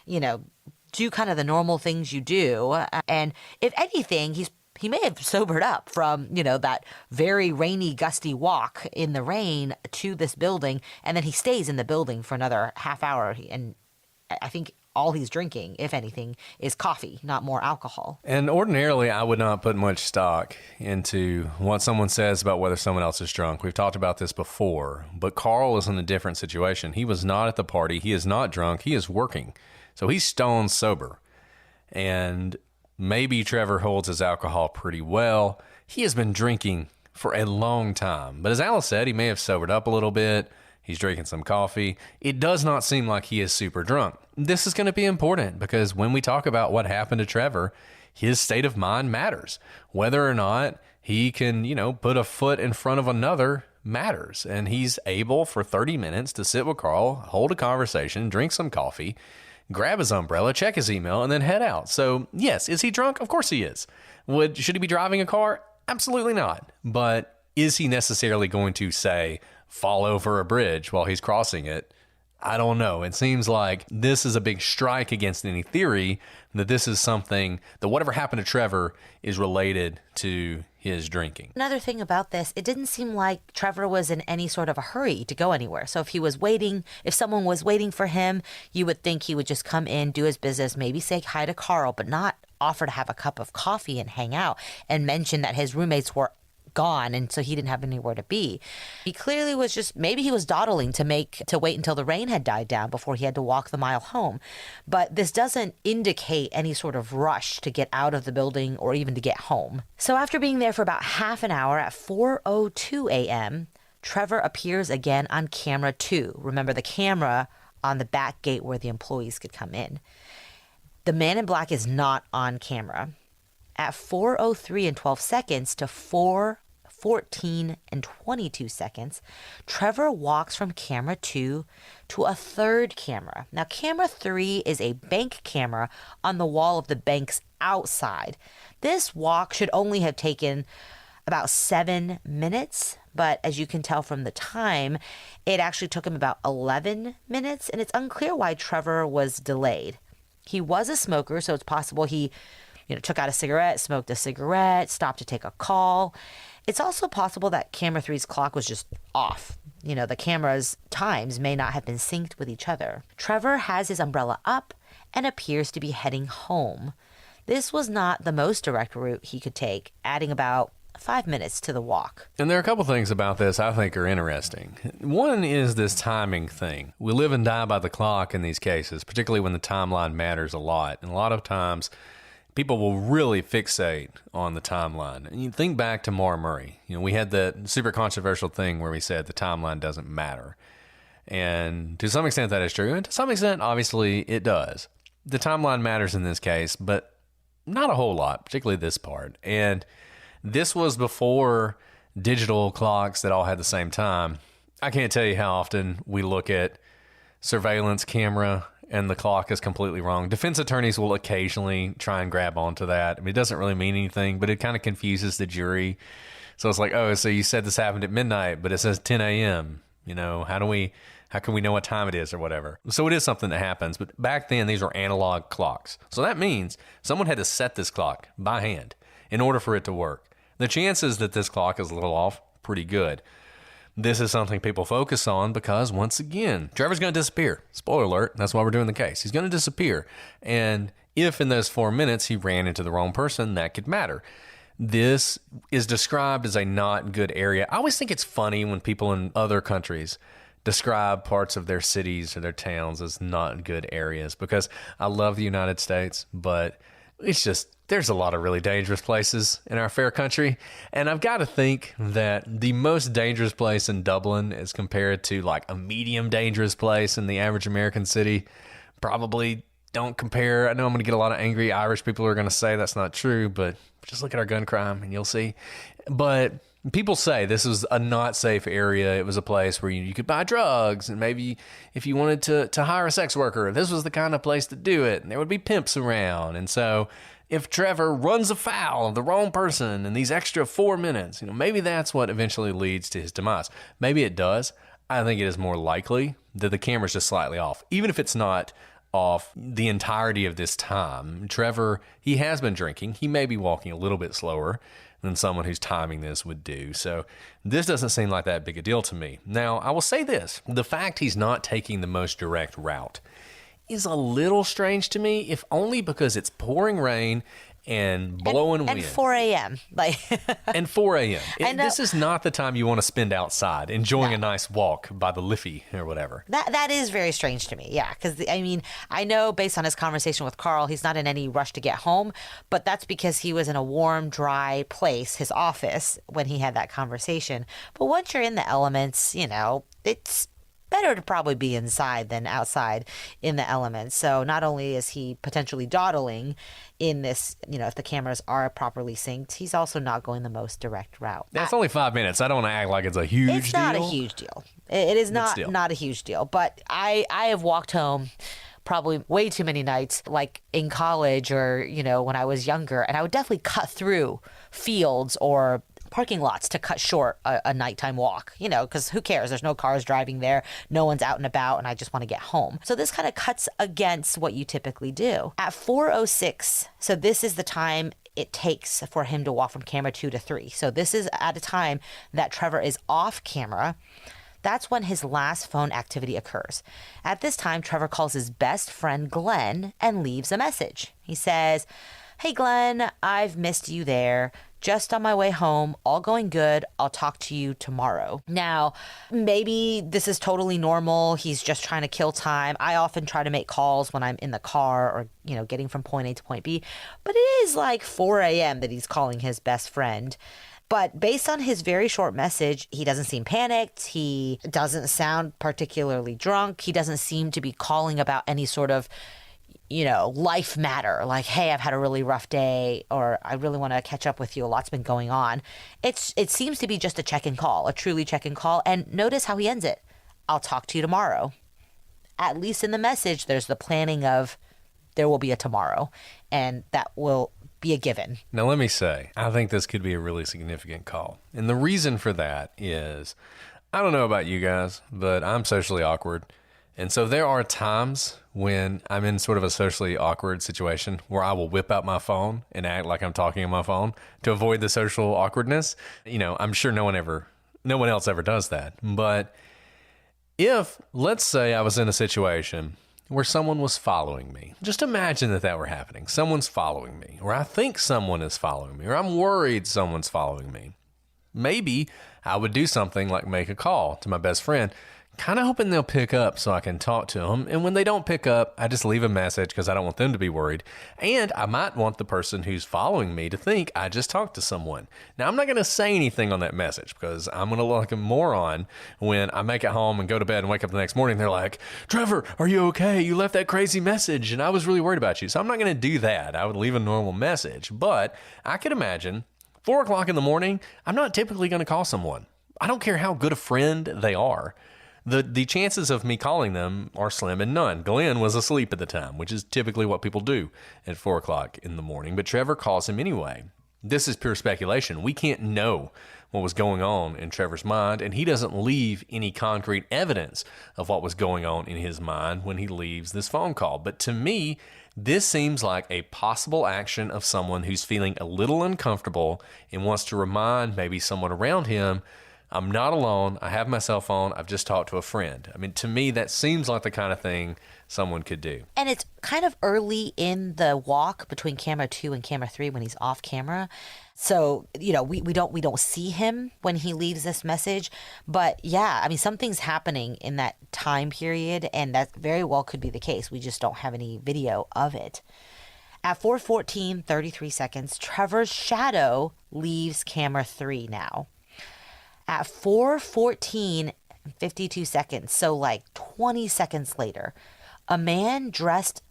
Speaker 4: do kind of the normal things you do. And if anything, he may have sobered up from, that very rainy, gusty walk in the rain to this building. And then he stays in the building for another half hour. And I think all he's drinking, if anything, is coffee, not more alcohol.
Speaker 3: And ordinarily, I would not put much stock into what someone says about whether someone else is drunk. We've talked about this before, but Carl is in a different situation. He was not at the party. He is not drunk. He is working. So he's stone sober. And maybe Trevor holds his alcohol pretty well. He has been drinking for a long time. But as Alice said, he may have sobered up a little bit. He's drinking some coffee. It does not seem like he is super drunk. This is going to be important because when we talk about what happened to Trevor, his state of mind matters. Whether or not he can, put a foot in front of another matters. And he's able for 30 minutes to sit with Carl, hold a conversation, drink some coffee, grab his umbrella, check his email, and then head out. So, yes, is he drunk? Of course he is. Should he be driving a car? Absolutely not. But is he necessarily going to say, fall over a bridge while he's crossing it? I don't know. It seems like this is a big strike against any theory that this is something that whatever happened to Trevor is related to his drinking.
Speaker 4: Another thing about this, it didn't seem like Trevor was in any sort of a hurry to go anywhere. So if someone was waiting for him, you would think he would just come in, do his business, maybe say hi to Carl, but not offer to have a cup of coffee and hang out and mention that his roommates were gone and so he didn't have anywhere to be. He clearly was maybe he was dawdling to wait until the rain had died down before he had to walk the mile home. But this doesn't indicate any sort of rush to get out of the building or even to get home. So after being there for about half an hour at 4:02 a.m., Trevor appears again on camera 2. Remember the camera on the back gate where the employees could come in. The man in black is not on camera. At 4:03 and 12 seconds to 4:14 and 22 seconds, Trevor walks from camera 2 to a third camera. Now, camera 3 is a bank camera on the wall of the bank's outside. This walk should only have taken about 7 minutes, but as you can tell from the time, it actually took him about 11 minutes, and it's unclear why Trevor was delayed. He was a smoker, so it's possible he took out a cigarette, smoked a cigarette, stopped to take a call. It's also possible that camera 3's clock was just off. The camera's times may not have been synced with each other. Trevor has his umbrella up and appears to be heading home. This was not the most direct route he could take, adding about 5 minutes to the walk.
Speaker 3: And there are a couple things about this I think are interesting. One is this timing thing. We live and die by the clock in these cases, particularly when the timeline matters a lot. And a lot of times, people will really fixate on the timeline. And you think back to Maura Murray. We had that super controversial thing where we said the timeline doesn't matter. And to some extent that is true. And to some extent, obviously, it does. The timeline matters in this case, but not a whole lot, particularly this part. And this was before digital clocks that all had the same time. I can't tell you how often we look at surveillance camera and the clock is completely wrong. Defense attorneys will occasionally try and grab onto that. I mean, it doesn't really mean anything, but it kind of confuses the jury. So it's like, oh, so you said this happened at midnight, but it says 10 a.m. How can we know what time it is or whatever? So it is something that happens. But back then, these were analog clocks. So that means someone had to set this clock by hand in order for it to work. The chances that this clock is a little off, pretty good. This is something people focus on because, once again, Trevor's going to disappear. Spoiler alert, that's why we're doing the case. He's going to disappear. And if in those 4 minutes he ran into the wrong person, that could matter. this is described as a not good area. I always think it's funny when people in other countries describe parts of their cities or their towns as not good areas, because I love the United States, but it's just, there's a lot of really dangerous places in our fair country. And I've got to think that the most dangerous place in Dublin as compared to like a medium dangerous place in the average American city probably don't compare. I know I'm going to get a lot of angry Irish people who are going to say that's not true, but just look at our gun crime and you'll see. But people say this was a not safe area. It was a place where you could buy drugs, and maybe if you wanted to hire a sex worker, this was the kind of place to do it, and there would be pimps around. And so if Trevor runs afoul of the wrong person in these extra 4 minutes, maybe that's what eventually leads to his demise. Maybe it does. I think it is more likely that the camera's just slightly off, even if it's not off the entirety of this time. Trevor, he has been drinking. He may be walking a little bit slower than someone who's timing this would do. So this doesn't seem like that big a deal to me. Now, I will say this. The fact he's not taking the most direct route is a little strange to me, if only because it's pouring rain and blowing wind.
Speaker 4: And 4 a.m.
Speaker 3: And 4 a.m. This is not the time you want to spend outside enjoying a nice walk by the Liffey or whatever.
Speaker 4: That is very strange to me, yeah. Because, I know based on his conversation with Carl, he's not in any rush to get home, but that's because he was in a warm, dry place, his office, when he had that conversation. But once you're in the elements, it's better to probably be inside than outside in the elements. So not only is he potentially dawdling in this, if the cameras are properly synced, he's also not going the most direct route.
Speaker 3: That's only 5 minutes. I don't want to act like it's a huge deal.
Speaker 4: It's not a huge deal. It is not a huge deal. But I have walked home probably way too many nights, like in college or, when I was younger, and I would definitely cut through fields or parking lots to cut short a nighttime walk, because who cares? There's no cars driving there. No one's out and about, and I just want to get home. So this kind of cuts against what you typically do. At 4:06, so this is the time it takes for him to walk from camera 2 to 3. So this is at a time that Trevor is off camera. That's when his last phone activity occurs. At this time, Trevor calls his best friend Glenn and leaves a message. He says, "Hey Glenn, I've missed you there. Just on my way home, all going good. I'll talk to you tomorrow." Now, maybe this is totally normal. He's just trying to kill time. I often try to make calls when I'm in the car or, getting from point A to point B. But it is like 4 a.m. that he's calling his best friend. But based on his very short message, he doesn't seem panicked. He doesn't sound particularly drunk. He doesn't seem to be calling about any sort of life matter, like, hey, I've had a really rough day, or I really want to catch up with you. A lot's been going on. It seems to be just a check-in call, a truly check-in call. And notice how he ends it. "I'll talk to you tomorrow." At least in the message, there's the planning of there will be a tomorrow, and that will be a given.
Speaker 3: Now, let me say, I think this could be a really significant call. And the reason for that is, I don't know about you guys, but I'm socially awkward. And so there are times when I'm in sort of a socially awkward situation where I will whip out my phone and act like I'm talking on my phone to avoid the social awkwardness. I'm sure no one else ever does that. But if, let's say I was in a situation where someone was following me, just imagine that were happening. Someone's following me, or I think someone is following me, or I'm worried someone's following me. Maybe I would do something like make a call to my best friend, kind of hoping they'll pick up so I can talk to them. And when they don't pick up, I just leave a message because I don't want them to be worried. And I might want the person who's following me to think I just talked to someone. Now, I'm not going to say anything on that message because I'm going to look like a moron when I make it home and go to bed and wake up the next morning. They're like, "Trevor, are you okay? You left that crazy message and I was really worried about you." So I'm not going to do that. I would leave a normal message. But I could imagine 4 o'clock in the morning, I'm not typically going to call someone. I don't care how good a friend they are. The chances of me calling them are slim and none. Glenn was asleep at the time, which is typically what people do at 4 o'clock in the morning. But Trevor calls him anyway. This is pure speculation. We can't know what was going on in Trevor's mind, and he doesn't leave any concrete evidence of what was going on in his mind when he leaves this phone call. But to me, this seems like a possible action of someone who's feeling a little uncomfortable and wants to remind maybe someone around him I'm not alone. I have my cell phone. I've just talked to a friend. I mean, to me, that seems like the kind of thing someone could do.
Speaker 4: And it's kind of early in the walk between camera 2 and camera 3 when he's off camera. So, we don't see him when he leaves this message. But yeah, I mean, something's happening in that time period, and that very well could be the case. We just don't have any video of it. At 4:14, 33 seconds, Trevor's shadow leaves camera 3 now. At 4:14, 52 seconds, so like 20 seconds later, a man dressed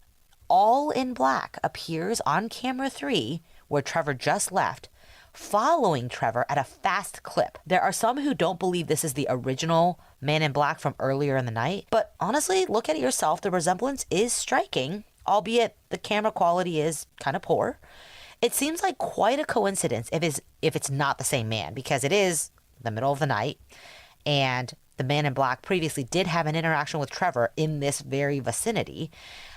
Speaker 4: all in black appears on camera 3, where Trevor just left, following Trevor at a fast clip. There are some who don't believe this is the original man in black from earlier in the night, but honestly, look at it yourself. The resemblance is striking, albeit the camera quality is kind of poor. It seems like quite a coincidence if it's not the same man, because it is the middle of the night, and the man in black previously did have an interaction with Trevor in this very vicinity.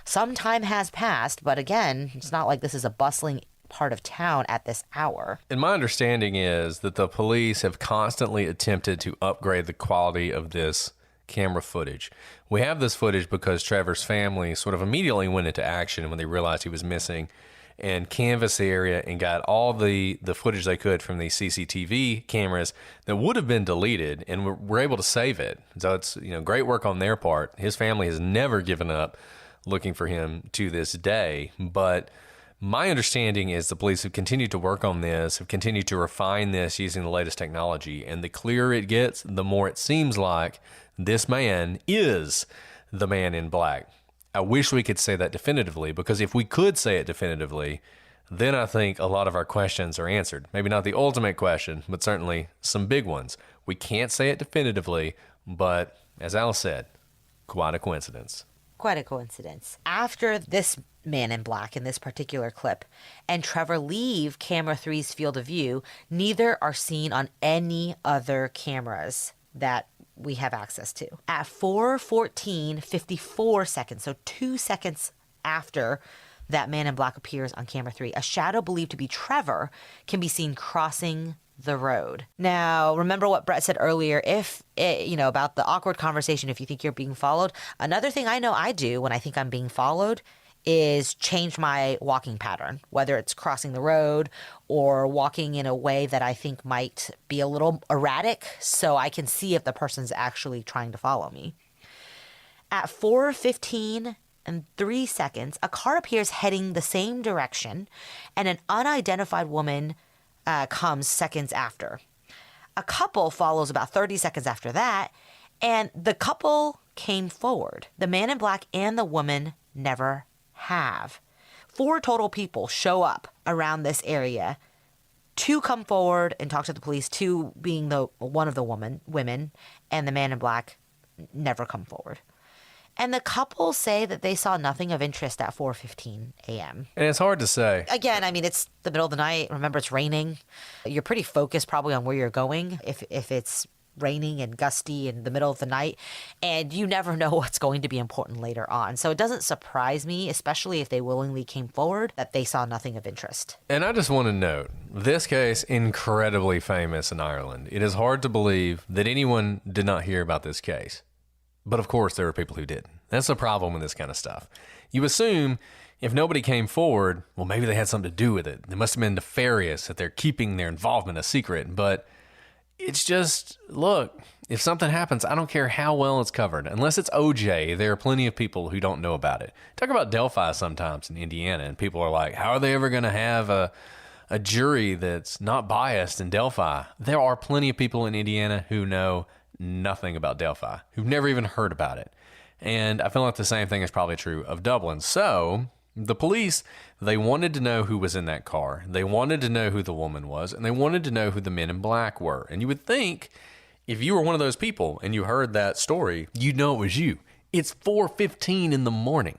Speaker 4: Some time has passed, but again, it's not like this is a bustling part of town at this hour.
Speaker 3: And my understanding is that the police have constantly attempted to upgrade the quality of this camera footage. We have this footage because Trevor's family sort of immediately went into action when they realized he was missing, and canvassed the area and got all the footage they could from these CCTV cameras that would have been deleted, and we're able to save it. So it's great work on their part. His family has never given up looking for him to this day. But my understanding is the police have continued to work on this, have continued to refine this using the latest technology, and the clearer it gets, the more it seems like this man is the man in black. I wish we could say that definitively, because if we could say it definitively, then I think a lot of our questions are answered. Maybe not the ultimate question, but certainly some big ones. We can't say it definitively, but as Alice said, quite a coincidence.
Speaker 4: Quite a coincidence. After this man in black in this particular clip and Trevor leave camera 3's field of view, neither are seen on any other cameras that we have access to. At 4:14, 54 seconds, so 2 seconds after that man in black appears on camera 3, a shadow believed to be Trevor can be seen crossing the road. Now, remember what Brett said earlier, about the awkward conversation if you think you're being followed. Another thing I know I do when I think I'm being followed is change my walking pattern, whether it's crossing the road or walking in a way that I think might be a little erratic, so I can see if the person's actually trying to follow me. At 4:15 and 3 seconds, a car appears heading the same direction, and an unidentified woman comes seconds after. A couple follows about 30 seconds after that, and the couple came forward. The man in black and the woman never have. 4 total people show up around this area. 2 come forward and talk to the police, 2 being one of the women, and the man in black never come forward. And the couple say that they saw nothing of interest at 4:15 a.m.
Speaker 3: And it's hard to say.
Speaker 4: Again, I mean, it's the middle of the night. Remember, it's raining. You're pretty focused probably on where you're going if it's raining and gusty in the middle of the night, and you never know what's going to be important later on. So it doesn't surprise me, especially if they willingly came forward, that they saw nothing of interest.
Speaker 3: And I just want to note, this case, incredibly famous in Ireland. It is hard to believe that anyone did not hear about this case. But of course, there are people who didn't. That's the problem with this kind of stuff. You assume if nobody came forward, well, maybe they had something to do with it. They must have been nefarious, that they're keeping their involvement a secret. But it's just, look, if something happens, I don't care how well it's covered. Unless it's OJ, there are plenty of people who don't know about it. Talk about Delphi sometimes in Indiana, and people are like, how are they ever going to have a jury that's not biased in Delphi? There are plenty of people in Indiana who know nothing about Delphi, who've never even heard about it. And I feel like the same thing is probably true of Dublin. So the police, they wanted to know who was in that car. They wanted to know who the woman was, and they wanted to know who the men in black were. And you would think if you were one of those people and you heard that story, you'd know it was you. It's 4:15 in the morning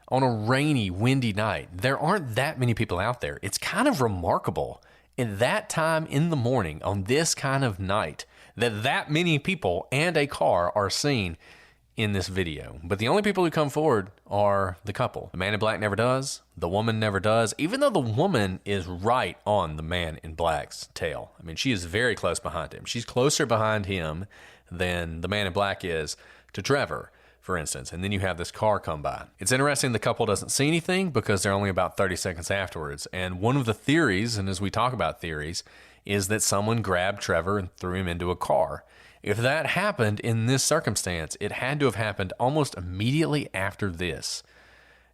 Speaker 3: on a rainy, windy night. There aren't that many people out there. It's kind of remarkable in that time in the morning on this kind of night that many people and a car are seen. in this video. But the only people who come forward are the couple. The man in black never does. The woman never does, even though the woman is right on the man in black's tail. I mean, she is very close behind him. She's closer behind him than the man in black is to Trevor, for instance. And then you have this car come by. It's interesting the couple doesn't see anything because they're only about 30 seconds afterwards. And one of the theories, and as we talk about theories, is that someone grabbed Trevor and threw him into a car. If that happened in this circumstance, it had to have happened almost immediately after this.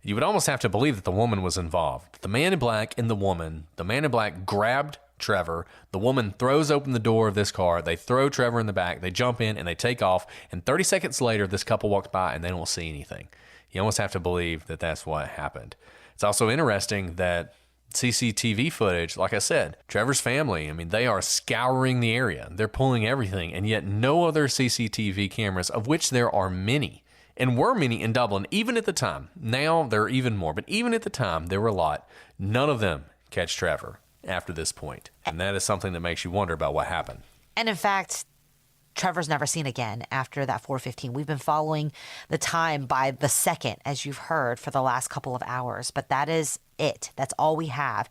Speaker 3: You would almost have to believe that the woman was involved. The man in black and the man in black grabbed Trevor. The woman throws open the door of this car. They throw Trevor in the back. They jump in and they take off. And 30 seconds later, this couple walks by and they don't see anything. You almost have to believe that that's what happened. It's also interesting that CCTV footage, like I said, Trevor's family, I mean, they are scouring the area. They're pulling everything, and yet no other CCTV cameras, of which there are many, and were many in Dublin, even at the time. Now there are even more, but even at the time, there were a lot. None of them catch Trevor after this point. And that is something that makes you wonder about what happened.
Speaker 4: And in fact, Trevor's never seen again after that 4:15. We've been following the time by the second, as you've heard, for the last couple of hours. But that is it. That's all we have.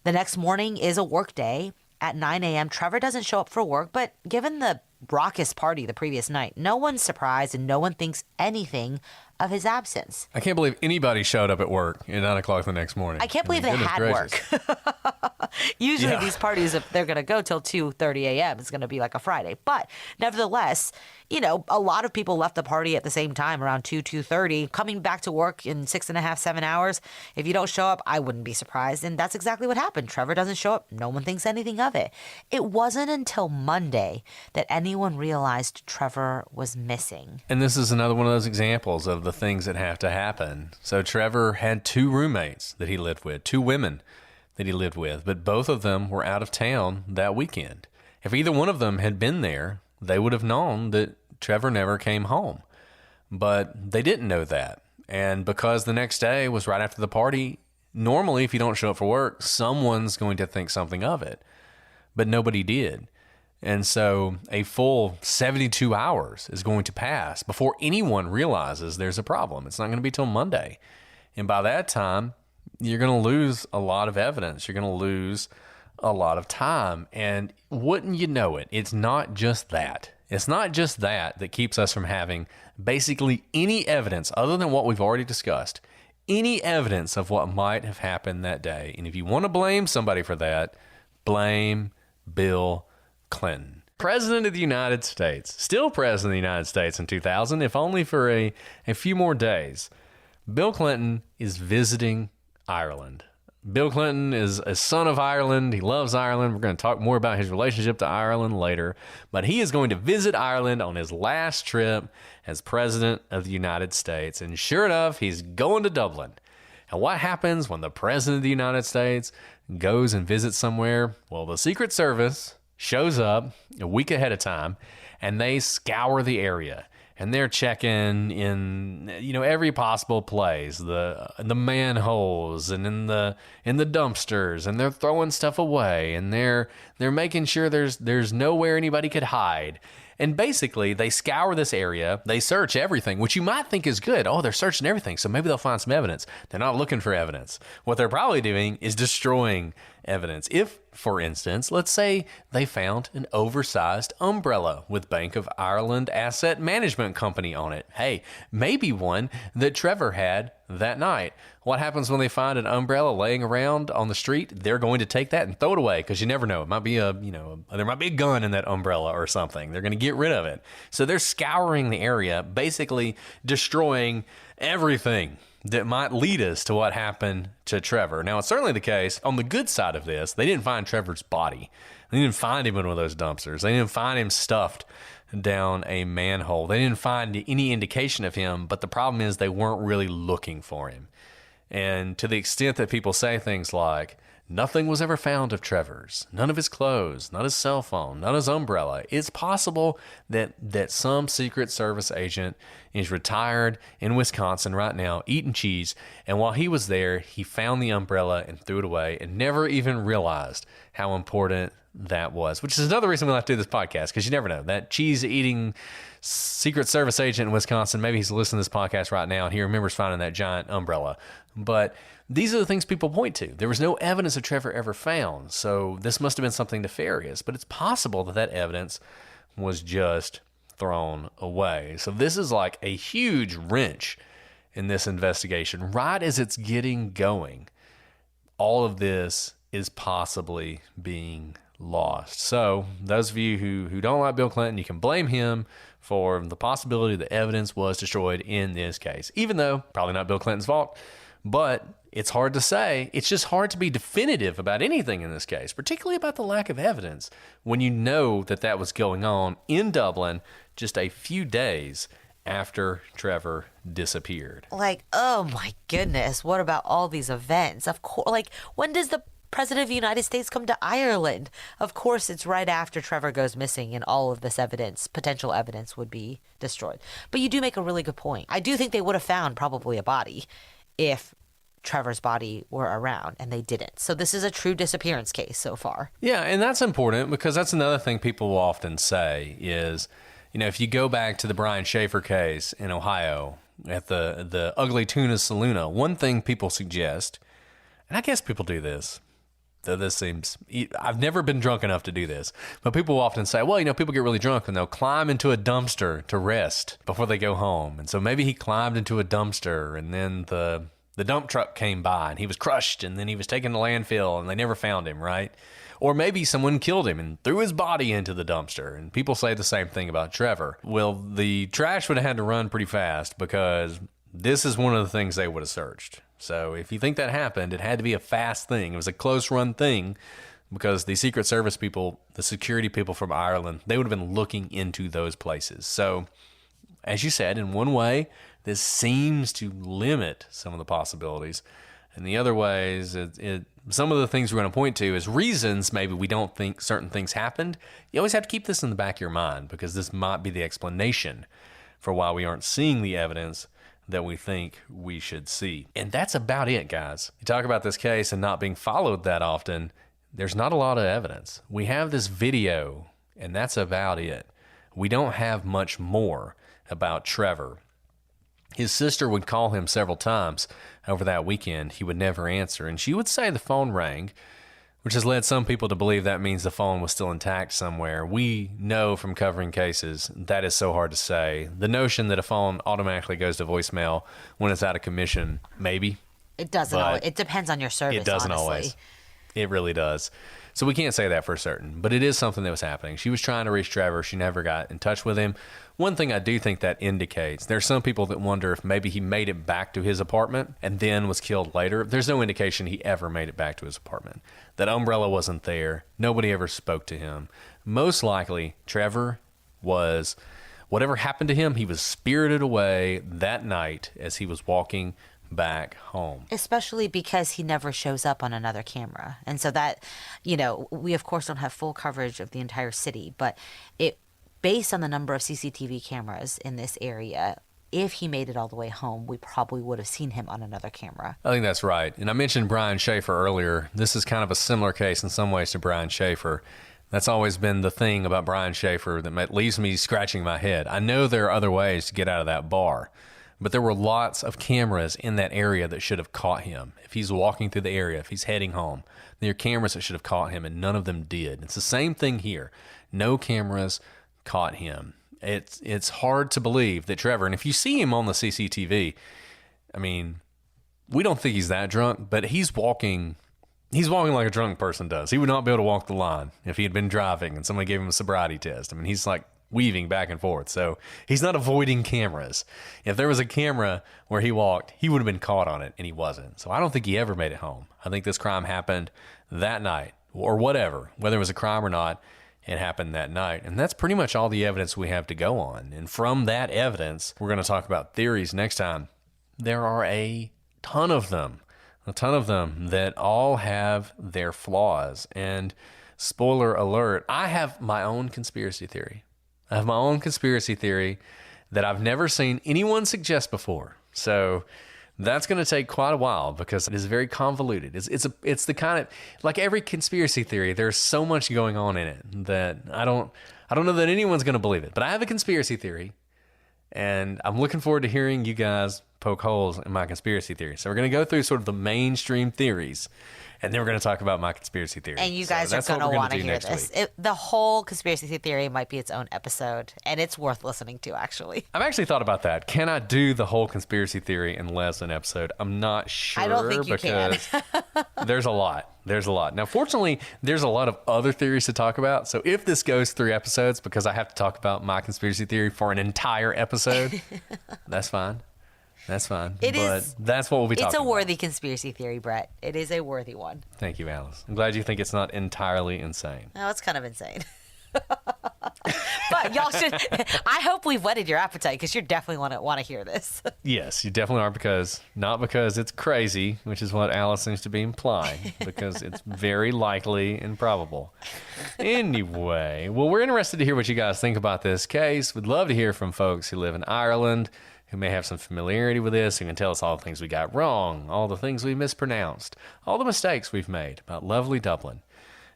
Speaker 4: The next morning is a work day at 9 a.m. Trevor doesn't show up for work, but given the raucous party the previous night, no one's surprised and no one thinks anything of his absence.
Speaker 3: I can't believe anybody showed up at work at 9 o'clock the next morning.
Speaker 4: I can't believe they had work. Usually these parties, if they're going to go till 2:30 a.m., it's going to be like a Friday. But nevertheless, you know, a lot of people left the party at the same time, around 2:30, coming back to work in 6.5, 7 hours. If you don't show up, I wouldn't be surprised. And that's exactly what happened. Trevor doesn't show up. No one thinks anything of it. It wasn't until Monday that anyone realized Trevor was missing.
Speaker 3: And this is another one of those examples of the things that have to happen. So Trevor had 2 roommates that he lived with, 2 women that he lived with, but both of them were out of town that weekend. If either one of them had been there, they would have known that Trevor never came home. But they didn't know that. And because the next day was right after the party, normally if you don't show up for work, someone's going to think something of it. But nobody did. And so a full 72 hours is going to pass before anyone realizes there's a problem. It's not going to be till Monday. And by that time, you're going to lose a lot of evidence. You're going to lose a lot of time. And wouldn't you know it, it's not just that. It's not just that keeps us from having basically any evidence other than what we've already discussed, any evidence of what might have happened that day. And if you want to blame somebody for that, blame Bill Clinton. President of the United States, still president of the United States in 2000, if only for a few more days. Bill Clinton is visiting Ireland. Bill Clinton is a son of Ireland. He loves Ireland. We're going to talk more about his relationship to Ireland later. But he is going to visit Ireland on his last trip as president of the United States. And sure enough, he's going to Dublin. And what happens when the president of the United States goes and visits somewhere? Well, the Secret Service shows up a week ahead of time, and they scour the area. And they're checking in, every possible place, the manholes and in the dumpsters, and they're throwing stuff away, and they're making sure there's nowhere anybody could hide. And basically, they scour this area. They search everything, which you might think is good. Oh, they're searching everything, so maybe they'll find some evidence. They're not looking for evidence. What they're probably doing is destroying evidence. If, for instance, let's say they found an oversized umbrella with Bank of Ireland Asset Management Company on it. Hey, maybe one that Trevor had that night. What happens when they find an umbrella laying around on the street? They're going to take that and throw it away because you never know. It might be there might be a gun in that umbrella or something. They're going to get rid of it. So they're scouring the area, basically destroying everything that might lead us to what happened to Trevor. Now, it's certainly the case, on the good side of this, they didn't find Trevor's body. They didn't find him in one of those dumpsters. They didn't find him stuffed down a manhole. They didn't find any indication of him, but the problem is they weren't really looking for him. And to the extent that people say things like, nothing was ever found of Trevor's, none of his clothes, not his cell phone, not his umbrella, it's possible that some Secret Service agent He's retired in Wisconsin right now, eating cheese. And while he was there, he found the umbrella and threw it away and never even realized how important that was, which is another reason we like to do this podcast, because you never know. That cheese-eating Secret Service agent in Wisconsin, maybe he's listening to this podcast right now and he remembers finding that giant umbrella. But these are the things people point to. There was no evidence of Trevor ever found, so this must have been something nefarious. But it's possible that that evidence was just thrown away. So this is like a huge wrench in this investigation. Right as it's getting going, all of this is possibly being lost. So those of you who don't like Bill Clinton, you can blame him for the possibility that evidence was destroyed in this case, even though probably not Bill Clinton's fault. But it's hard to say. It's just hard to be definitive about anything in this case, particularly about the lack of evidence when you know that that was going on in Dublin just a few days after Trevor disappeared.
Speaker 4: Like, oh my goodness, what about all these events? Of course, like, when does the President of the United States come to Ireland? Of course, it's right after Trevor goes missing and all of this evidence, potential evidence, would be destroyed. But you do make a really good point. I do think they would have found probably a body if Trevor's body were around, and they didn't. So this is a true disappearance case so far.
Speaker 3: Yeah, and that's important because that's another thing people will often say is, you know, if you go back to the Brian Schaefer case in Ohio at the Ugly Tuna Saloon, one thing people suggest, and I guess people do this, though this seems, I've never been drunk enough to do this, but people will often say, well, you know, people get really drunk and they'll climb into a dumpster to rest before they go home. And so maybe he climbed into a dumpster and then the dump truck came by and he was crushed and then he was taken to landfill and they never found him, right? Or maybe someone killed him and threw his body into the dumpster. And people say the same thing about Trevor. Well, the trash would have had to run pretty fast because this is one of the things they would have searched. So if you think that happened, it had to be a fast thing. It was a close run thing because the Secret Service people, the security people from Ireland, they would have been looking into those places. So as you said, in one way, this seems to limit some of the possibilities. In the other ways, some of the things we're going to point to as reasons maybe we don't think certain things happened. You always have to keep this in the back of your mind because this might be the explanation for why we aren't seeing the evidence that we think we should see. And that's about it, guys. You talk about this case and not being followed that often, there's not a lot of evidence. We have this video, and that's about it. We don't have much more about Trevor. His sister would call him several times over that weekend. He would never answer, and she would say the phone rang, which has led some people to believe that means the phone was still intact somewhere. We know from covering cases that is so hard to say. The notion that a phone automatically goes to voicemail when it's out of commission, maybe.
Speaker 4: It doesn't always. It depends on your service,
Speaker 3: It doesn't
Speaker 4: honestly.
Speaker 3: always. It really does. So we can't say that for certain, but it is something that was happening. She was trying to reach Trevor. She never got in touch with him. One thing I do think that indicates, there's some people that wonder if maybe he made it back to his apartment and then was killed later. There's no indication he ever made it back to his apartment. That umbrella wasn't there. Nobody ever spoke to him. Most likely, Trevor was, whatever happened to him, he was spirited away that night as he was walking back home.
Speaker 4: Especially because he never shows up on another camera. And so that, you know, we of course don't have full coverage of the entire city, but based on the number of CCTV cameras in this area, if he made it all the way home, we probably would have seen him on another camera.
Speaker 3: I think that's right. And I mentioned Brian Schaefer earlier. This is kind of a similar case in some ways to Brian Schaefer. That's always been the thing about Brian Schaefer that leaves me scratching my head. I know there are other ways to get out of that bar, but there were lots of cameras in that area that should have caught him. If he's walking through the area, if he's heading home, there are cameras that should have caught him, and none of them did. It's the same thing here. No cameras caught him. It's hard to believe that Trevor, and if you see him on the CCTV, I mean, we don't think he's that drunk, but he's walking like a drunk person does. He would not be able to walk the line if he had been driving and somebody gave him a sobriety test. I mean, he's like weaving back and forth. So he's not avoiding cameras. If there was a camera where he walked, he would have been caught on it, and he wasn't. So I don't think he ever made it home. I think this crime happened that night, or whatever, whether it was a crime or not, it happened that night. And that's pretty much all the evidence we have to go on. And from that evidence, we're going to talk about theories next time. There are a ton of them that all have their flaws. And spoiler alert, I have my own conspiracy theory. that I've never seen anyone suggest before. So that's going to take quite a while because it is very convoluted. It's the kind of, like every conspiracy theory, there's so much going on in it that I don't know that anyone's going to believe it. But I have a conspiracy theory, and I'm looking forward to hearing you guys poke holes in my conspiracy theory. So we're going to go through sort of the mainstream theories, and then we're going to talk about my conspiracy theory.
Speaker 4: And you guys are going to want to hear this. The whole conspiracy theory might be its own episode, and it's worth listening to, actually.
Speaker 3: I've actually thought about that. Can I do the whole conspiracy theory in less than an episode? I'm not sure.
Speaker 4: I don't think you can.
Speaker 3: There's a lot. There's a lot. Now, fortunately, there's a lot of other theories to talk about. So if this goes 3 episodes because I have to talk about my conspiracy theory for an entire episode, that's fine. That's fine. That's what we'll be talking about.
Speaker 4: It's a worthy conspiracy theory, Brett. It is a worthy one.
Speaker 3: Thank you, Alice. I'm glad you think it's not entirely insane.
Speaker 4: No, it's kind of insane. But y'all should. I hope we've whetted your appetite because you definitely want to hear this.
Speaker 3: Yes, you definitely are, not because it's crazy, which is what Alice seems to be implying, because it's very likely and probable. Anyway, well, we're interested to hear what you guys think about this case. We'd love to hear from folks who live in Ireland, who may have some familiarity with this, who can tell us all the things we got wrong, all the things we mispronounced, all the mistakes we've made about lovely Dublin.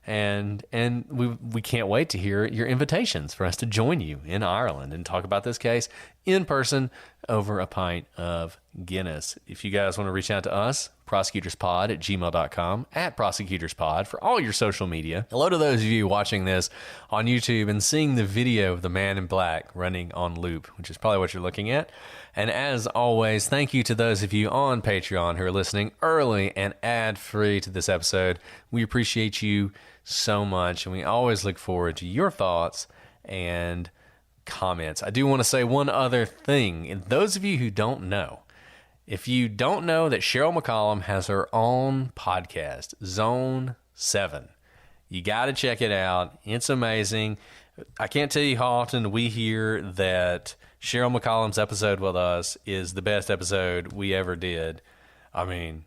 Speaker 3: And we can't wait to hear your invitations for us to join you in Ireland and talk about this case in person over a pint of Guinness. If you guys want to reach out to us, prosecutorspod@gmail.com, @prosecutorspod for all your social media. Hello to those of you watching this on YouTube and seeing the video of the man in black running on loop, which is probably what you're looking at. And as always, thank you to those of you on Patreon who are listening early and ad-free to this episode. We appreciate you so much, and we always look forward to your thoughts and comments. I do want to say one other thing. And those of you who don't know, if you don't know that Cheryl McCollum has her own podcast, Zone 7, you got to check it out. It's amazing. I can't tell you how often we hear that Cheryl McCollum's episode with us is the best episode we ever did. I mean,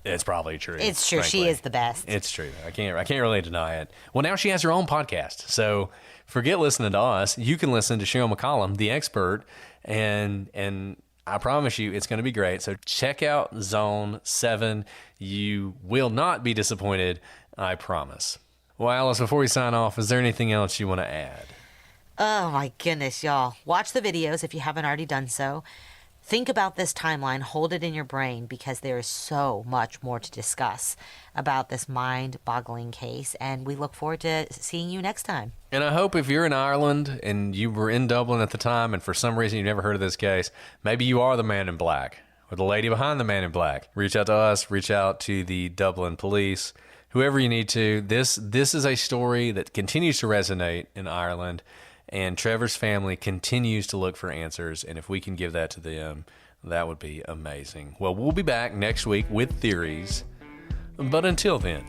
Speaker 3: it's probably true.
Speaker 4: It's true.
Speaker 3: Frankly.
Speaker 4: She is the best.
Speaker 3: It's true. I can't really deny it. Well, now she has her own podcast. So forget listening to us. You can listen to Cheryl McCollum, the expert, and I promise you it's going to be great. So check out Zone 7. You will not be disappointed, I promise. Well, Alice, before we sign off, is there anything else you want to add?
Speaker 4: Oh, my goodness, y'all. Watch the videos if you haven't already done so. Think about this timeline. Hold it in your brain because there is so much more to discuss about this mind-boggling case, and we look forward to seeing you next time.
Speaker 3: And I hope if you're in Ireland and you were in Dublin at the time and for some reason you never heard of this case, maybe you are the man in black or the lady behind the man in black. Reach out to us. Reach out to the Dublin police, whoever you need to. This is a story that continues to resonate in Ireland. And Trevor's family continues to look for answers, and if we can give that to them, that would be amazing. Well, we'll be back next week with theories, but until then,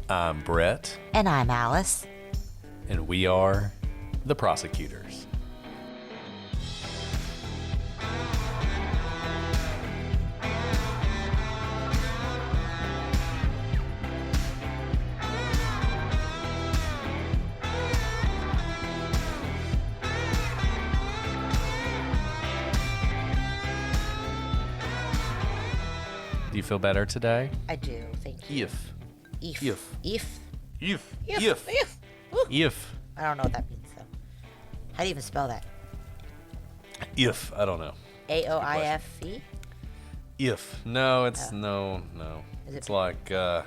Speaker 3: I'm Brett.
Speaker 4: And I'm Alice.
Speaker 3: And we are the prosecutors. Do you feel better today?
Speaker 4: I do. Thank you.
Speaker 3: If.
Speaker 4: I don't know what that means, though. How do you even spell that?
Speaker 3: If. I don't know.
Speaker 4: AOIFE?
Speaker 3: If. No, it's no.
Speaker 4: It's
Speaker 3: like, no,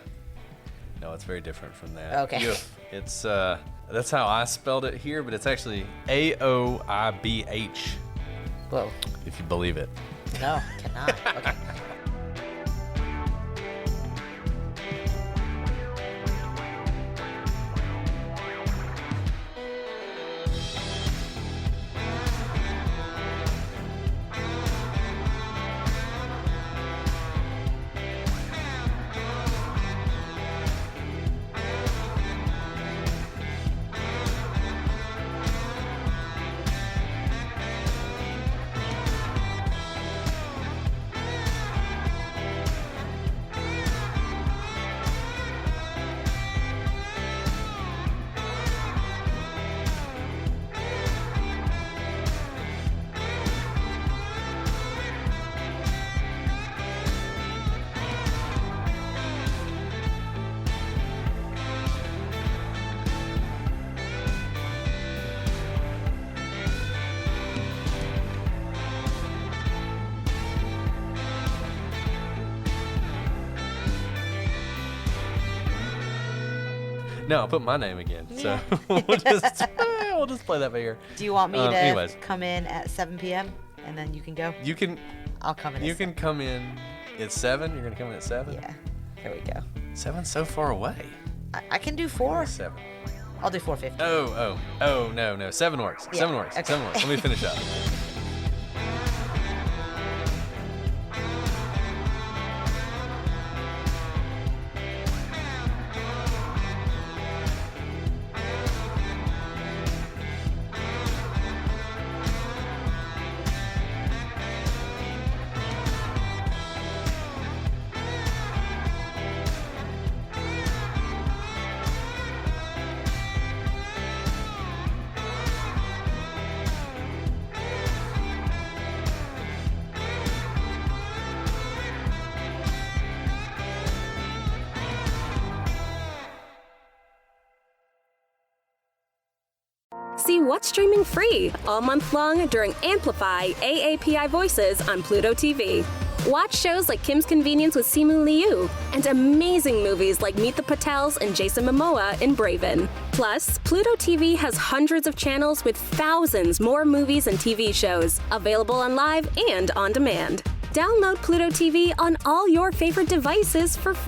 Speaker 3: it's very different from that.
Speaker 4: Okay.
Speaker 3: If. It's, that's how I spelled it here, but it's actually AOIBH.
Speaker 4: Whoa.
Speaker 3: If you believe it.
Speaker 4: No, cannot. Okay.
Speaker 3: No, I'll put my name again. So we'll just play that by ear.
Speaker 4: Do you want me to
Speaker 3: anyways.
Speaker 4: come in at 7 p.m. and then you can go?
Speaker 3: You can.
Speaker 4: I'll come in.
Speaker 3: You can come in at 7. You're gonna come in at 7.
Speaker 4: Yeah. Here we go.
Speaker 3: 7's so far away.
Speaker 4: I can do 4.
Speaker 3: 7.
Speaker 4: I'll do 4:50.
Speaker 3: Oh, no. 7 works.
Speaker 4: Yeah,
Speaker 3: 7 works.
Speaker 4: okay.
Speaker 3: 7 works. Let me finish up.
Speaker 6: See what's streaming free all month long during Amplify AAPI Voices on PlutoTV. Watch shows like Kim's Convenience with Simu Liu and amazing movies like Meet the Patels and Jason Momoa in Braven. Plus, PlutoTV has hundreds of channels with thousands more movies and TV shows available on live and on demand. Download PlutoTV on all your favorite devices for free.